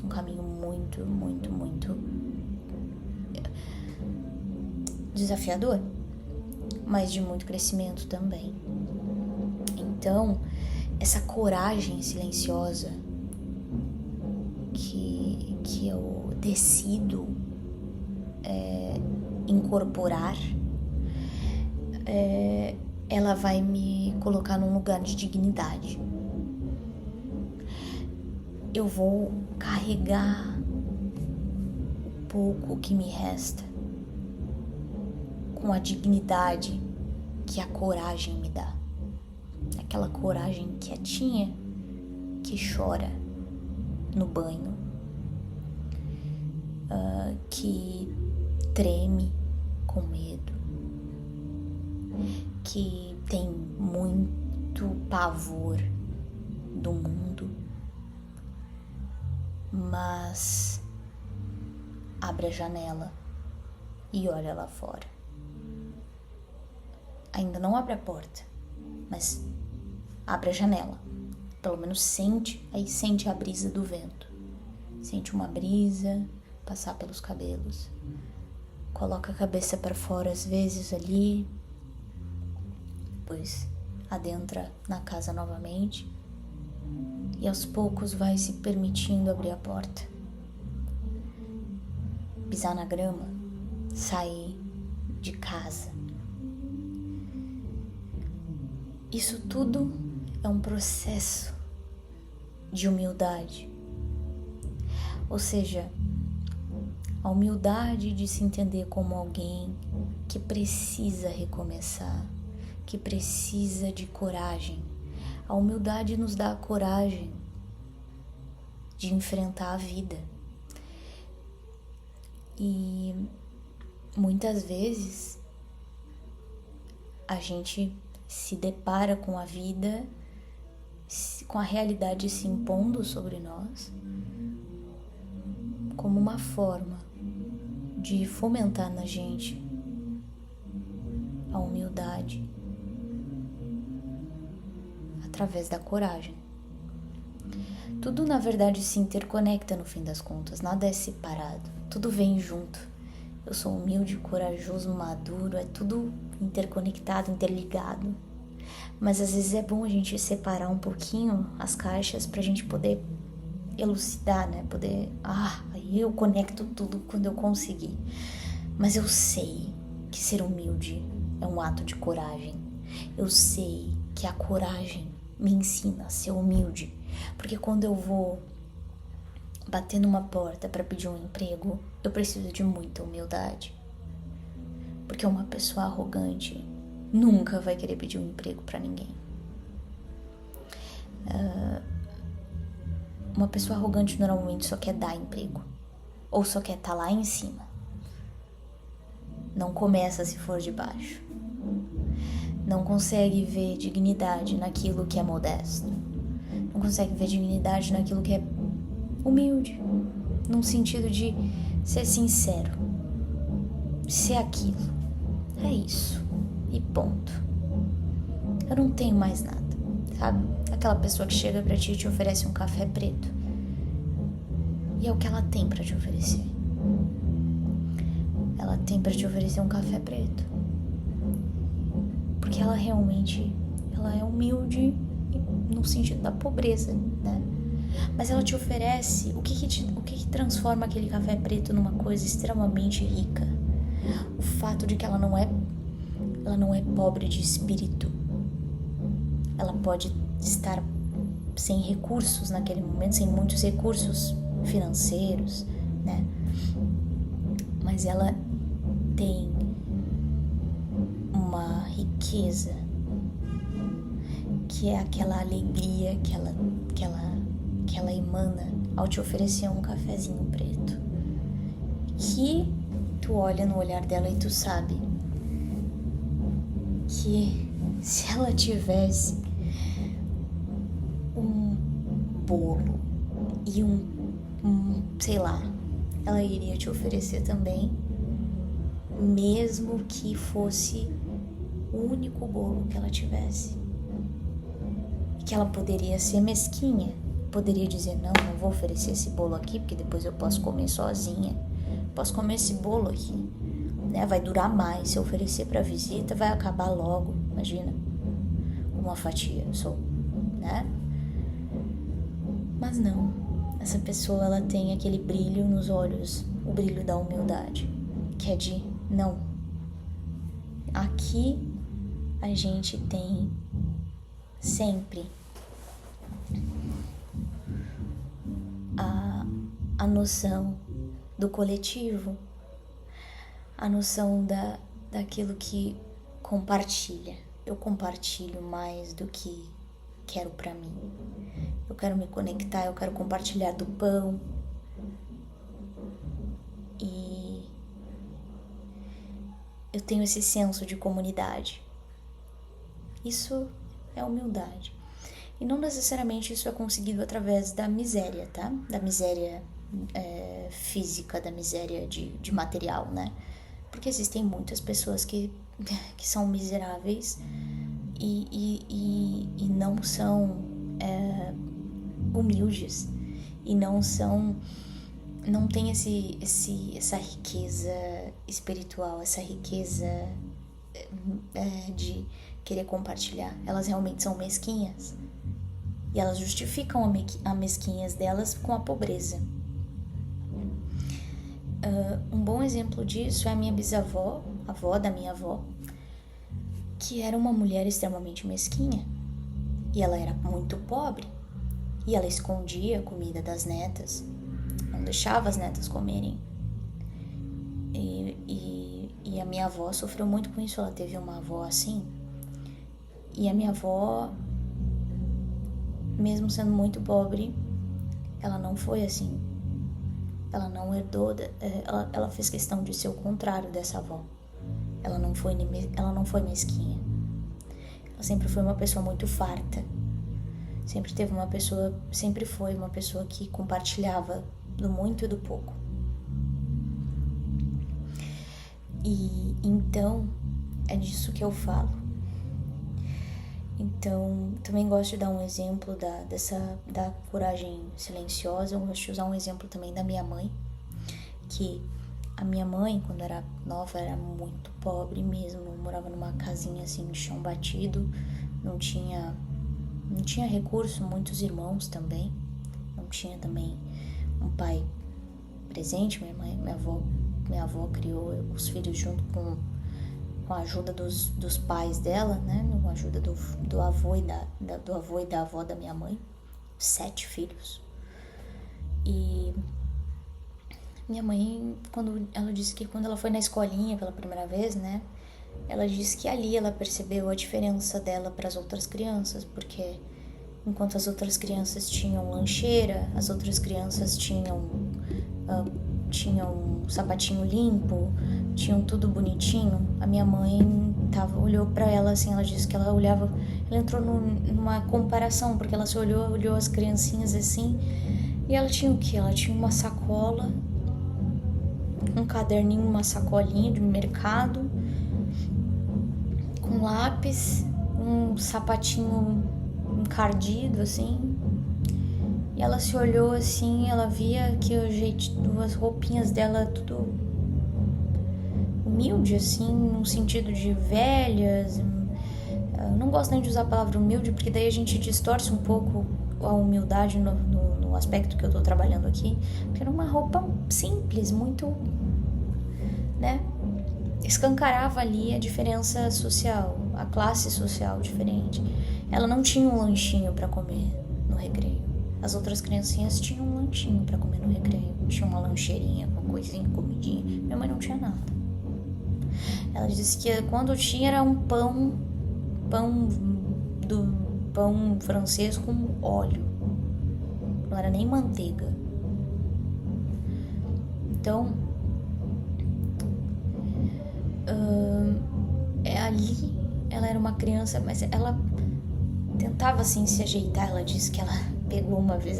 um caminho muito, muito, muito desafiador, mas de muito crescimento também. Então, essa coragem silenciosa que eu decido incorporar, ela vai me colocar num lugar de dignidade. Eu vou carregar o pouco que me resta com a dignidade que a coragem me dá. Aquela coragem quietinha que chora no banho, que treme com medo, que tem muito pavor do mundo, mas abre a janela e olha lá fora. Ainda não abre a porta, mas abre a janela. Pelo menos sente a brisa do vento. Sente uma brisa passar pelos cabelos. Coloca a cabeça para fora às vezes ali. Depois adentra na casa novamente e aos poucos vai se permitindo abrir a porta, pisar na grama, sair de casa. Isso tudo é um processo de humildade. Ou seja, a humildade de se entender como alguém que precisa recomeçar, que precisa de coragem. A humildade nos dá a coragem de enfrentar a vida. E muitas vezes a gente se depara com a vida, com a realidade se impondo sobre nós, como uma forma de fomentar na gente a humildade através da coragem. Tudo, na verdade, se interconecta no fim das contas, nada é separado, tudo vem junto. Eu sou humilde, corajoso, maduro, é tudo interconectado, interligado. Mas às vezes é bom a gente separar um pouquinho as caixas pra gente poder elucidar, né? Aí eu conecto tudo quando eu conseguir. Mas eu sei que ser humilde é um ato de coragem. Eu sei que a coragem me ensina a ser humilde. Porque quando eu vou bater numa porta para pedir um emprego, eu preciso de muita humildade. Porque uma pessoa arrogante nunca vai querer pedir um emprego para ninguém. Uma pessoa arrogante normalmente só quer dar emprego. Ou só quer estar lá em cima. Não começa se for de baixo. Não consegue ver dignidade naquilo que é modesto. Não consegue ver dignidade naquilo que é humilde. Num sentido de ser sincero. Ser aquilo. É isso. E ponto. Eu não tenho mais nada, sabe? Aquela pessoa que chega pra ti e te oferece um café preto. E é o que ela tem pra te oferecer. Ela tem pra te oferecer um café preto. Porque ela realmente, ela é humilde no sentido da pobreza, né? Mas ela te oferece o que transforma aquele café preto numa coisa extremamente rica. O fato de que ela não é pobre de espírito. Ela pode estar sem recursos naquele momento, sem muitos recursos financeiros, né? Mas ela tem uma riqueza que é aquela alegria que ela emana ao te oferecer um cafezinho preto. Que tu olha no olhar dela e tu sabe que se ela tivesse um bolo e sei lá, ela iria te oferecer também, mesmo que fosse o único bolo que ela tivesse. E que ela poderia ser mesquinha, poderia dizer, não vou oferecer esse bolo aqui, porque depois eu posso comer sozinha, posso comer esse bolo aqui, né? Vai durar mais, se eu oferecer pra visita, vai acabar logo, imagina, uma fatia só, né? Mas não, essa pessoa, ela tem aquele brilho nos olhos, o brilho da humildade, que é de, não, aqui a gente tem sempre a noção do coletivo, a noção daquilo que compartilha. Eu compartilho mais do que quero pra mim. Eu quero me conectar, eu quero compartilhar do pão. E eu tenho esse senso de comunidade. Isso é humildade. E não necessariamente isso é conseguido através da miséria, tá? Da miséria física, da miséria de material, né? Porque existem muitas pessoas que são miseráveis e não são humildes e não têm essa riqueza espiritual, essa riqueza de querer compartilhar. Elas realmente são mesquinhas. E elas justificam a mesquinhez delas com a pobreza. Um bom exemplo disso é a minha bisavó, a avó da minha avó, que era uma mulher extremamente mesquinha. E ela era muito pobre. E ela escondia a comida das netas. Não deixava as netas comerem. E a minha avó sofreu muito com isso. Ela teve uma avó assim. E a minha avó, mesmo sendo muito pobre, ela não foi assim. Ela não herdou. Ela fez questão de ser o contrário dessa avó. Ela não foi mesquinha. Ela sempre foi uma pessoa muito farta. Sempre foi uma pessoa que compartilhava do muito e do pouco. E então, é disso que eu falo. Então, também gosto de dar um exemplo da coragem silenciosa. Eu gosto de usar um exemplo também da minha mãe, que a minha mãe, quando era nova, era muito pobre mesmo. Morava numa casinha assim de chão batido, não tinha recurso, muitos irmãos também, não tinha também um pai presente. Minha avó criou os filhos junto com a ajuda dos pais dela, né, com a ajuda do avô e da avó da minha mãe, 7 filhos. E minha mãe, ela disse que quando ela foi na escolinha pela primeira vez, né, ela disse que ali ela percebeu a diferença dela para as outras crianças, porque enquanto as outras crianças tinham lancheira, as outras crianças tinham um sapatinho limpo, tinham tudo bonitinho, a minha mãe olhou para ela assim, ela disse que ela entrou numa comparação, porque ela se olhou as criancinhas assim, e ela tinha o quê? Ela tinha uma sacola, um caderninho, uma sacolinha de mercado, com lápis, um sapatinho encardido assim. E ela se olhou assim, ela via que as roupinhas dela tudo humilde assim, no sentido de velhas. Eu não gosto nem de usar a palavra humilde, porque daí a gente distorce um pouco a humildade no aspecto que eu tô trabalhando aqui. Porque era uma roupa simples, muito, né? Escancarava ali a diferença social, a classe social diferente. Ela não tinha um lanchinho para comer no recreio. As outras criancinhas tinham um lanchinho para comer no recreio. Tinha uma lancheirinha com coisinha, comidinha. Minha mãe não tinha nada. Ela disse que quando tinha era um pão francês com óleo. Não era nem manteiga. Então, ali ela era uma criança, mas ela tentava assim se ajeitar. Ela disse que ela pegou uma vez,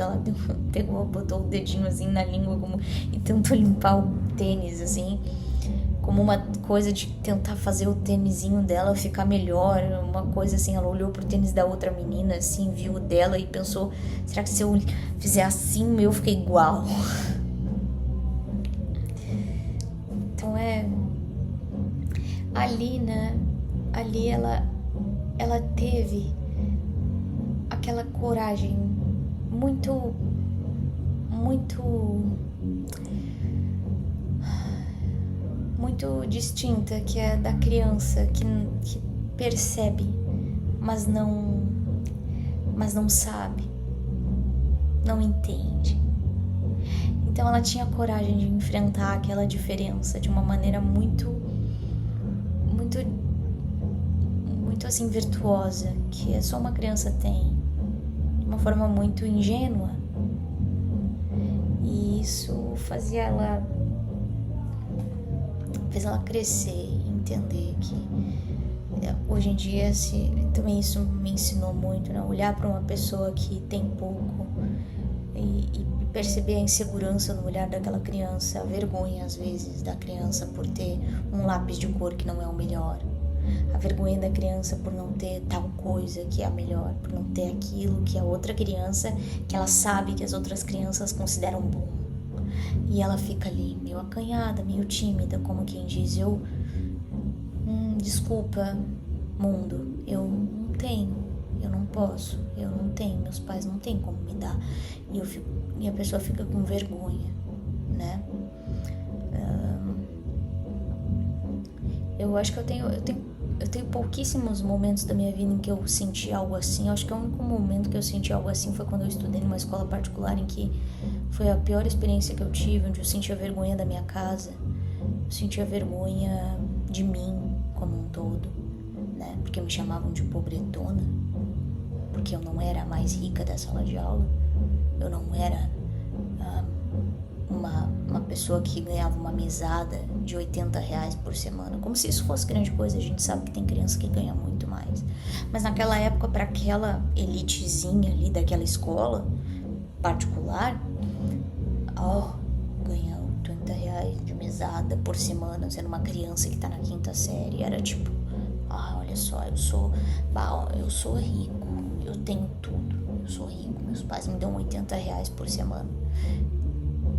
botou o dedinho assim na língua e tentou limpar o tênis assim, como uma coisa de tentar fazer o tênisinho dela ficar melhor, uma coisa assim. Ela olhou pro tênis da outra menina assim, viu o dela e pensou, será que se eu fizer assim o meu fica igual? Então ali, né, ali ela teve aquela coragem muito distinta, que é da criança que percebe, mas não sabe, não entende. Então ela tinha coragem de enfrentar aquela diferença de uma maneira muito assim virtuosa, que só uma criança tem, de uma forma muito ingênua. E isso fez ela crescer e entender que hoje em dia também isso me ensinou muito, né? Olhar para uma pessoa que tem pouco e perceber a insegurança no olhar daquela criança, a vergonha às vezes da criança por ter um lápis de cor que não é o melhor, a vergonha da criança por não ter tal coisa que é a melhor, por não ter aquilo que a outra criança, que ela sabe que as outras crianças consideram bom. E ela fica ali meio acanhada, meio tímida, como quem diz, desculpa, mundo, eu não tenho, eu não posso, eu não tenho, meus pais não têm como me dar. E a pessoa fica com vergonha, né? Eu acho que eu tenho pouquíssimos momentos da minha vida em que eu senti algo assim. Eu acho que o único momento que eu senti algo assim foi quando eu estudei numa escola particular, em que foi a pior experiência que eu tive, onde eu sentia vergonha da minha casa, eu sentia vergonha de mim como um todo, né? Porque me chamavam de pobretona, porque eu não era a mais rica da sala de aula, eu não era uma pessoa que ganhava uma mesada de R$80 por semana, como se isso fosse grande coisa. A gente sabe que tem criança que ganha muito mais, mas naquela época, para aquela elitezinha ali daquela escola particular, ganhar R$80 de mesada por semana, sendo uma criança que tá na 5ª série, era tipo, olha só, eu sou rico, eu tenho tudo, eu sou rico, meus pais me dão R$80 por semana.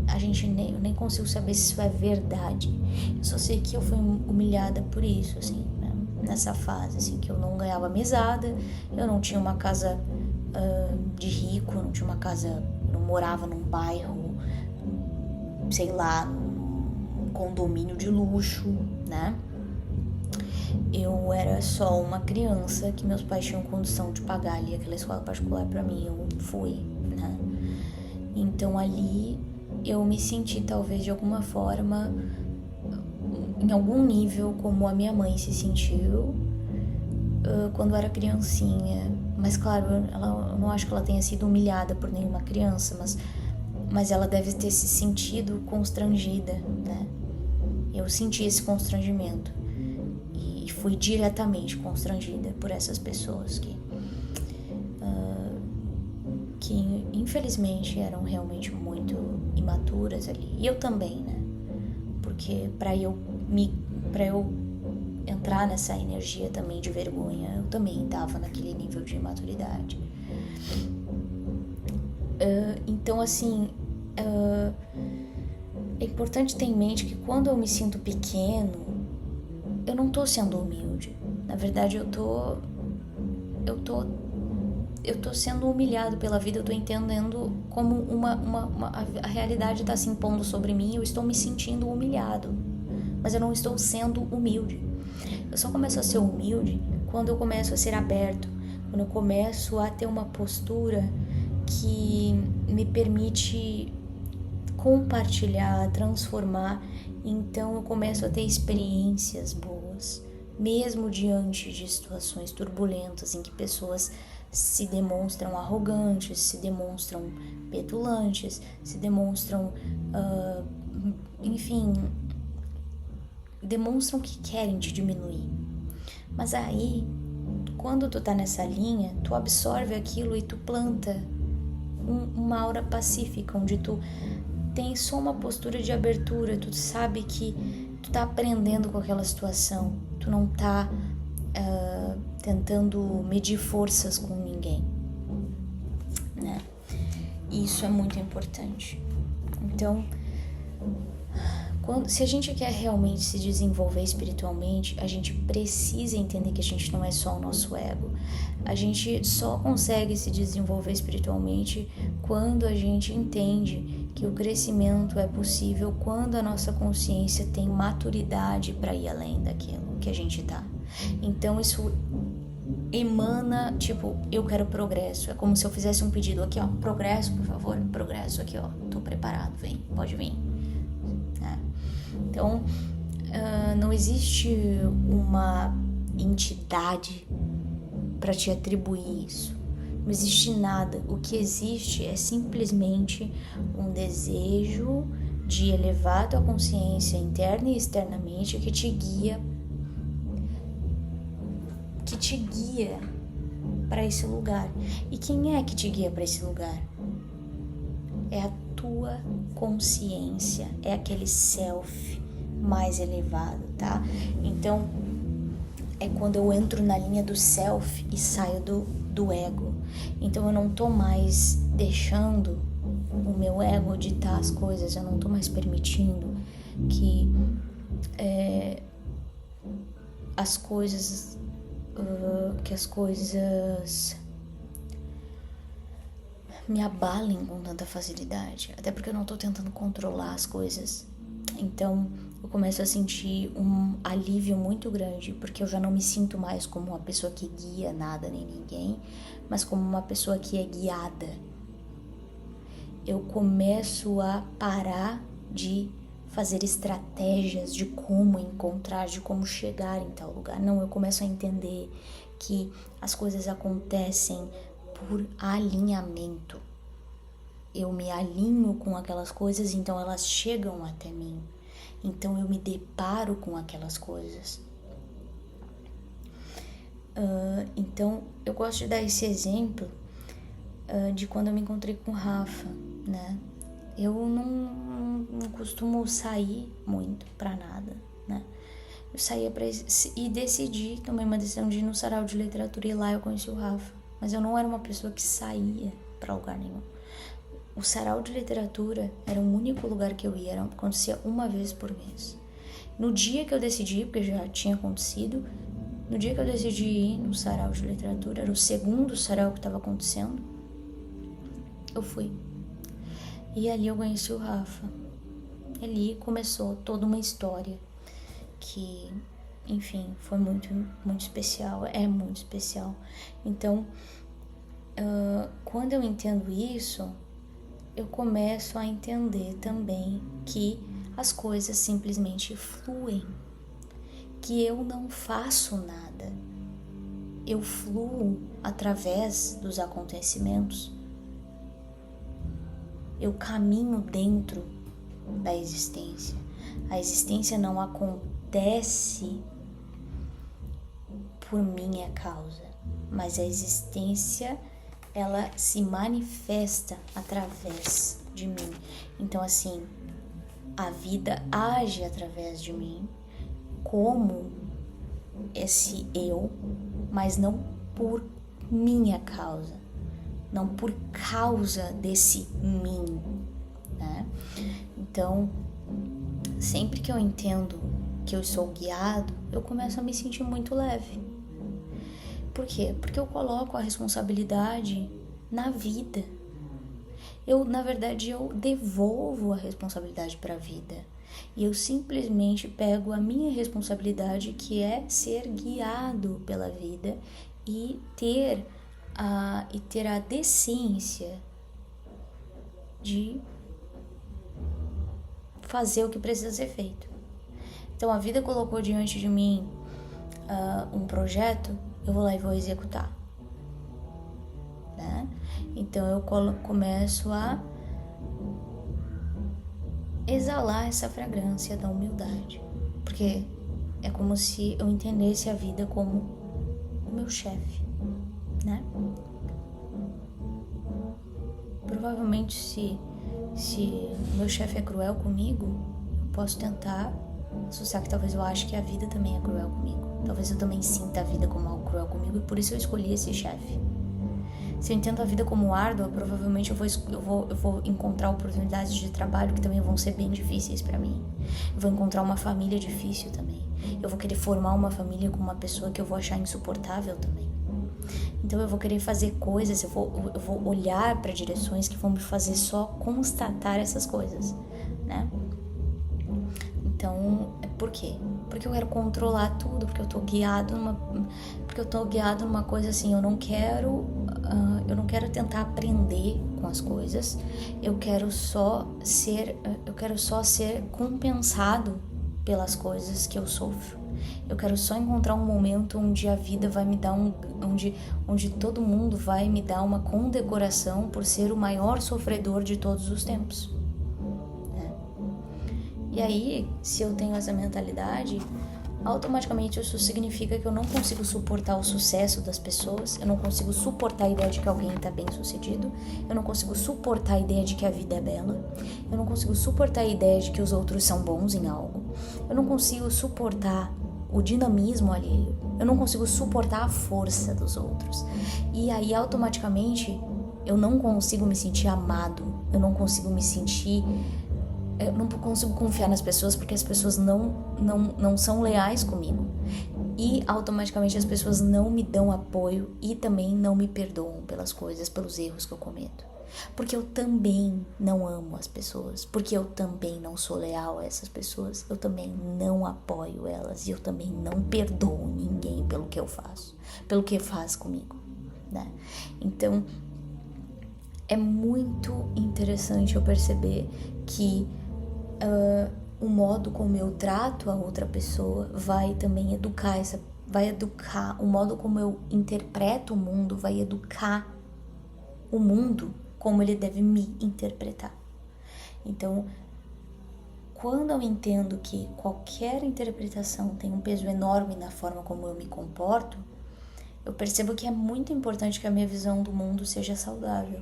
Eu nem consigo saber se isso é verdade. Eu só sei que eu fui humilhada por isso, assim, né? Nessa fase, assim, que eu não ganhava mesada, eu não tinha uma casa de rico, eu não tinha uma casa, eu não morava num bairro, sei lá, num condomínio de luxo, né? Eu era só uma criança que meus pais tinham condição de pagar ali aquela escola particular pra mim, eu fui, né? Então ali eu me senti talvez de alguma forma, em algum nível, como a minha mãe se sentiu quando era criancinha. Mas claro, eu não acho que ela tenha sido humilhada por nenhuma criança, mas ela deve ter se sentido constrangida, né? Eu senti esse constrangimento e fui diretamente constrangida por essas pessoas que infelizmente eram realmente muito imaturas ali. E eu também, né? Porque para eu entrar nessa energia também de vergonha, eu também estava naquele nível de imaturidade. Então, assim, é importante ter em mente que quando eu me sinto pequeno, eu não tô sendo humilde. Na verdade, eu tô sendo humilhado pela vida, eu tô entendendo como a realidade tá se impondo sobre mim, eu estou me sentindo humilhado, mas eu não estou sendo humilde. Eu só começo a ser humilde quando eu começo a ser aberto, quando eu começo a ter uma postura que me permite compartilhar, transformar. Então eu começo a ter experiências boas, mesmo diante de situações turbulentas em que pessoas se demonstram arrogantes, se demonstram petulantes, se demonstram, demonstram que querem te diminuir. Mas aí, quando tu tá nessa linha, tu absorve aquilo e tu planta uma aura pacífica, onde tu tem só uma postura de abertura, tu sabe que tu tá aprendendo com aquela situação, tu não tá tentando medir forças com ninguém, né? E isso é muito importante. Então, se a gente quer realmente se desenvolver espiritualmente, a gente precisa entender que a gente não é só o nosso ego. A gente só consegue se desenvolver espiritualmente quando a gente entende que o crescimento é possível quando a nossa consciência tem maturidade para ir além daquilo que a gente tá. Então isso emana, tipo, eu quero progresso. É como se eu fizesse um pedido aqui, ó, progresso, por favor, progresso aqui, ó, tô preparado, vem, pode vir. Então, não existe uma entidade para te atribuir isso. Não existe nada. O que existe é simplesmente um desejo de elevar tua consciência interna e externamente que te guia para esse lugar. E quem é que te guia para esse lugar? É a tua consciência, é aquele self mais elevado, tá? Então, é quando eu entro na linha do self e saio do ego. Então, eu não tô mais deixando o meu ego ditar as coisas, eu não tô mais permitindo que as coisas me abalem com tanta facilidade, até porque eu não tô tentando controlar as coisas. Então eu começo a sentir um alívio muito grande, porque eu já não me sinto mais como uma pessoa que guia nada nem ninguém, mas como uma pessoa que é guiada. Eu começo a parar de fazer estratégias de como encontrar, de como chegar em tal lugar. Não, eu começo a entender que as coisas acontecem por alinhamento. Eu me alinho com aquelas coisas, então elas chegam até mim. Então eu me deparo com aquelas coisas. Então eu gosto de dar esse exemplo de quando eu me encontrei com o Rafa, né? Eu não costumo sair muito pra nada, né? Eu saía e decidi, tomei uma decisão de ir no sarau de literatura e lá eu conheci o Rafa. Mas eu não era uma pessoa que saía pra lugar nenhum. O sarau de literatura era o único lugar que eu ia, acontecia uma vez por mês. No dia que eu decidi, porque já tinha acontecido, no dia que eu decidi ir no sarau de literatura, era o segundo sarau que estava acontecendo, eu fui. E ali eu conheci o Rafa. Ali começou toda uma história que, enfim, foi muito, muito especial, é muito especial. Então, quando eu entendo isso, eu começo a entender também que as coisas simplesmente fluem, que eu não faço nada, eu fluo através dos acontecimentos, eu caminho dentro da existência. A existência não acontece por minha causa, mas a existência, ela se manifesta através de mim. Então, assim, a vida age através de mim como esse eu, mas não por minha causa, não por causa desse mim, né? Então, sempre que eu entendo que eu sou guiado, eu começo a me sentir muito leve. Por quê? Porque eu coloco a responsabilidade na vida. Na verdade, eu devolvo a responsabilidade para a vida. E eu simplesmente pego a minha responsabilidade, que é ser guiado pela vida e ter a decência de fazer o que precisa ser feito. Então a vida colocou diante de mim um projeto, eu vou lá e vou executar, né? Então eu começo a exalar essa fragrância da humildade, porque é como se eu entendesse a vida como o meu chefe, né? Provavelmente se o meu chefe é cruel comigo, eu posso tentar associar que talvez eu ache que a vida também é cruel comigo. Talvez eu também sinta a vida como algo cruel comigo, e por isso eu escolhi esse chefe. Se eu entendo a vida como árdua, provavelmente eu vou encontrar oportunidades de trabalho que também vão ser bem difíceis pra mim. Eu vou encontrar uma família difícil também. Eu vou querer formar uma família com uma pessoa que eu vou achar insuportável também. Então eu vou querer fazer coisas, eu vou olhar para direções que vão me fazer só constatar essas coisas, né? Então, por quê? Porque eu quero controlar tudo, porque eu tô guiado numa coisa assim, eu não quero tentar aprender com as coisas, eu quero só ser compensado pelas coisas que eu sofro. Eu quero só encontrar um momento onde a vida vai me dar onde todo mundo vai me dar uma condecoração por ser o maior sofredor de todos os tempos. E aí, se eu tenho essa mentalidade, automaticamente isso significa que eu não consigo suportar o sucesso das pessoas, eu não consigo suportar a ideia de que alguém está bem sucedido, eu não consigo suportar a ideia de que a vida é bela, eu não consigo suportar a ideia de que os outros são bons em algo, eu não consigo suportar o dinamismo alheio, eu não consigo suportar a força dos outros. E aí, automaticamente, eu não consigo me sentir amado, eu não consigo confiar nas pessoas, porque as pessoas não são leais comigo. E automaticamente as pessoas não me dão apoio e também não me perdoam pelas coisas, pelos erros que eu cometo. Porque eu também não amo as pessoas, porque eu também não sou leal a essas pessoas, eu também não apoio elas e eu também não perdoo ninguém pelo que eu faço, pelo que faz comigo, né? Então, é muito interessante eu perceber que o modo como eu trato a outra pessoa vai também educar, o modo como eu interpreto o mundo vai educar o mundo como ele deve me interpretar. Então, quando eu entendo que qualquer interpretação tem um peso enorme na forma como eu me comporto, eu percebo que é muito importante que a minha visão do mundo seja saudável.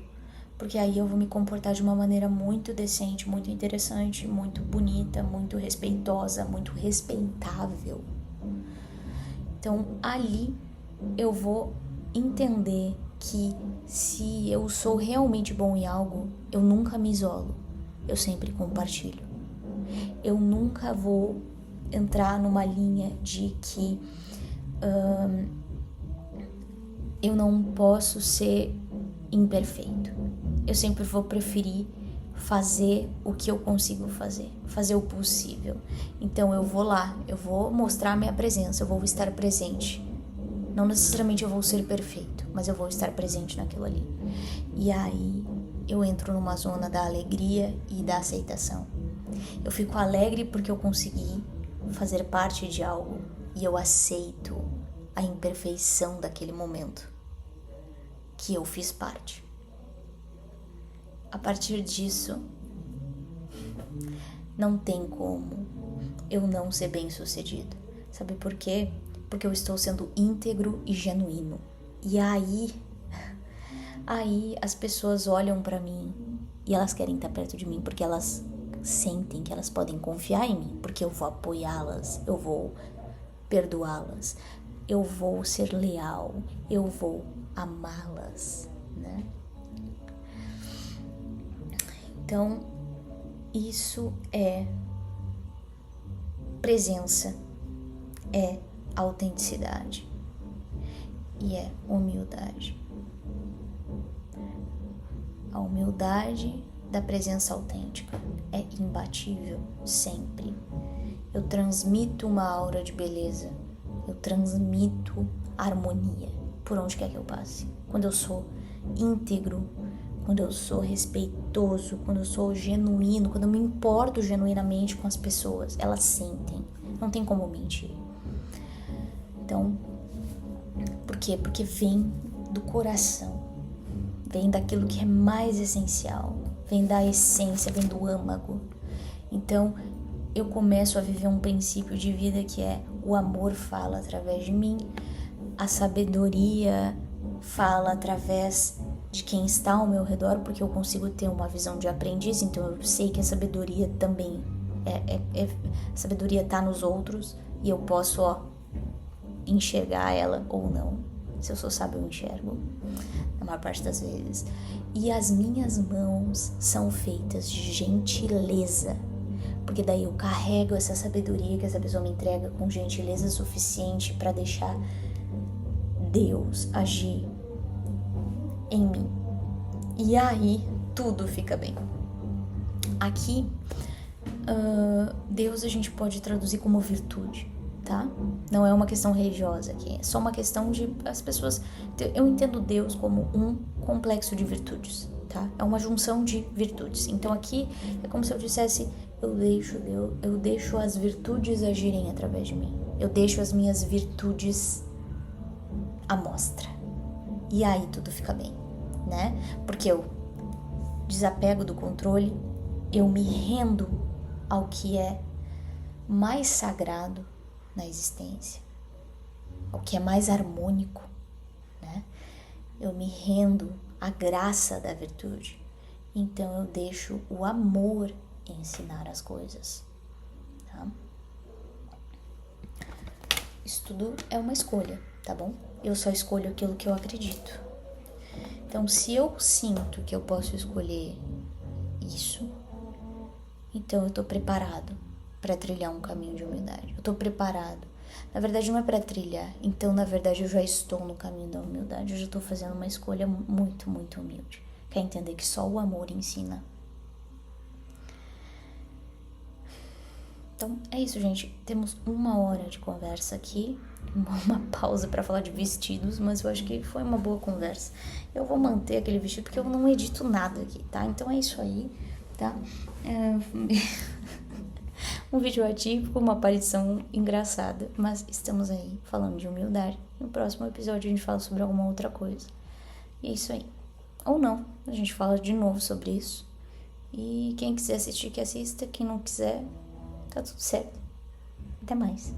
Porque aí eu vou me comportar de uma maneira muito decente, muito interessante, muito bonita, muito respeitosa, muito respeitável. Então, ali eu vou entender que se eu sou realmente bom em algo, eu nunca me isolo, eu sempre compartilho. Eu nunca vou entrar numa linha de que eu não posso ser imperfeito. Eu sempre vou preferir fazer o que eu consigo fazer o possível. Então eu vou lá, eu vou mostrar minha presença, eu vou estar presente. Não necessariamente eu vou ser perfeito, mas eu vou estar presente naquilo ali. E aí eu entro numa zona da alegria e da aceitação. Eu fico alegre porque eu consegui fazer parte de algo e eu aceito a imperfeição daquele momento que eu fiz parte. A partir disso, não tem como eu não ser bem-sucedido. Sabe por quê? Porque eu estou sendo íntegro e genuíno. E aí as pessoas olham pra mim e elas querem estar perto de mim porque elas sentem que elas podem confiar em mim, porque eu vou apoiá-las, eu vou perdoá-las, eu vou ser leal, eu vou amá-las, né? Então, isso é presença, é autenticidade e é humildade. A humildade da presença autêntica é imbatível sempre. Eu transmito uma aura de beleza, eu transmito harmonia por onde quer que eu passe. Quando eu sou íntegro, quando eu sou respeitoso, quando eu sou genuíno, quando eu me importo genuinamente com as pessoas, elas sentem, não tem como mentir. Então, por quê? Porque vem do coração, vem daquilo que é mais essencial, vem da essência, vem do âmago. Então, eu começo a viver um princípio de vida que é: o amor fala através de mim, a sabedoria fala através de quem está ao meu redor, porque eu consigo ter uma visão de aprendiz, então eu sei que a sabedoria também a sabedoria está nos outros e eu posso enxergar ela ou não. Se eu sou sábio, eu enxergo, na maior parte das vezes. E as minhas mãos são feitas de gentileza, porque daí eu carrego essa sabedoria que essa pessoa me entrega com gentileza suficiente para deixar Deus agir em mim. E aí tudo fica bem. Aqui, Deus a gente pode traduzir como virtude, tá? Não é uma questão religiosa aqui, é só uma questão de as pessoas... Eu entendo Deus como um complexo de virtudes, tá? É uma junção de virtudes. Então aqui é como se eu dissesse: eu deixo as virtudes agirem através de mim. Eu deixo as minhas virtudes à mostra. E aí tudo fica bem, né? Porque eu desapego do controle, eu me rendo ao que é mais sagrado na existência, ao que é mais harmônico, né? Eu me rendo à graça da virtude. Então eu deixo o amor ensinar as coisas, tá? Isso tudo é uma escolha, tá bom? Eu só escolho aquilo que eu acredito. Então, se eu sinto que eu posso escolher isso, então eu tô preparado para trilhar um caminho de humildade. Eu tô preparado. Na verdade, não é para trilhar. Então, na verdade, eu já estou no caminho da humildade. Eu já tô fazendo uma escolha muito, muito humilde. quer entender que só o amor ensina. Então, é isso, gente. Temos 1 hora de conversa aqui. Uma pausa pra falar de vestidos, mas eu acho que foi uma boa conversa. Eu vou manter aquele vestido porque eu não edito nada aqui, tá? Então é isso aí, tá? Um vídeo atípico, uma aparição engraçada, mas estamos aí falando de humildade. No próximo episódio a gente fala sobre alguma outra coisa. E é isso aí. Ou não, a gente fala de novo sobre isso. E quem quiser assistir, que assista. Quem não quiser, tá tudo certo. Até mais.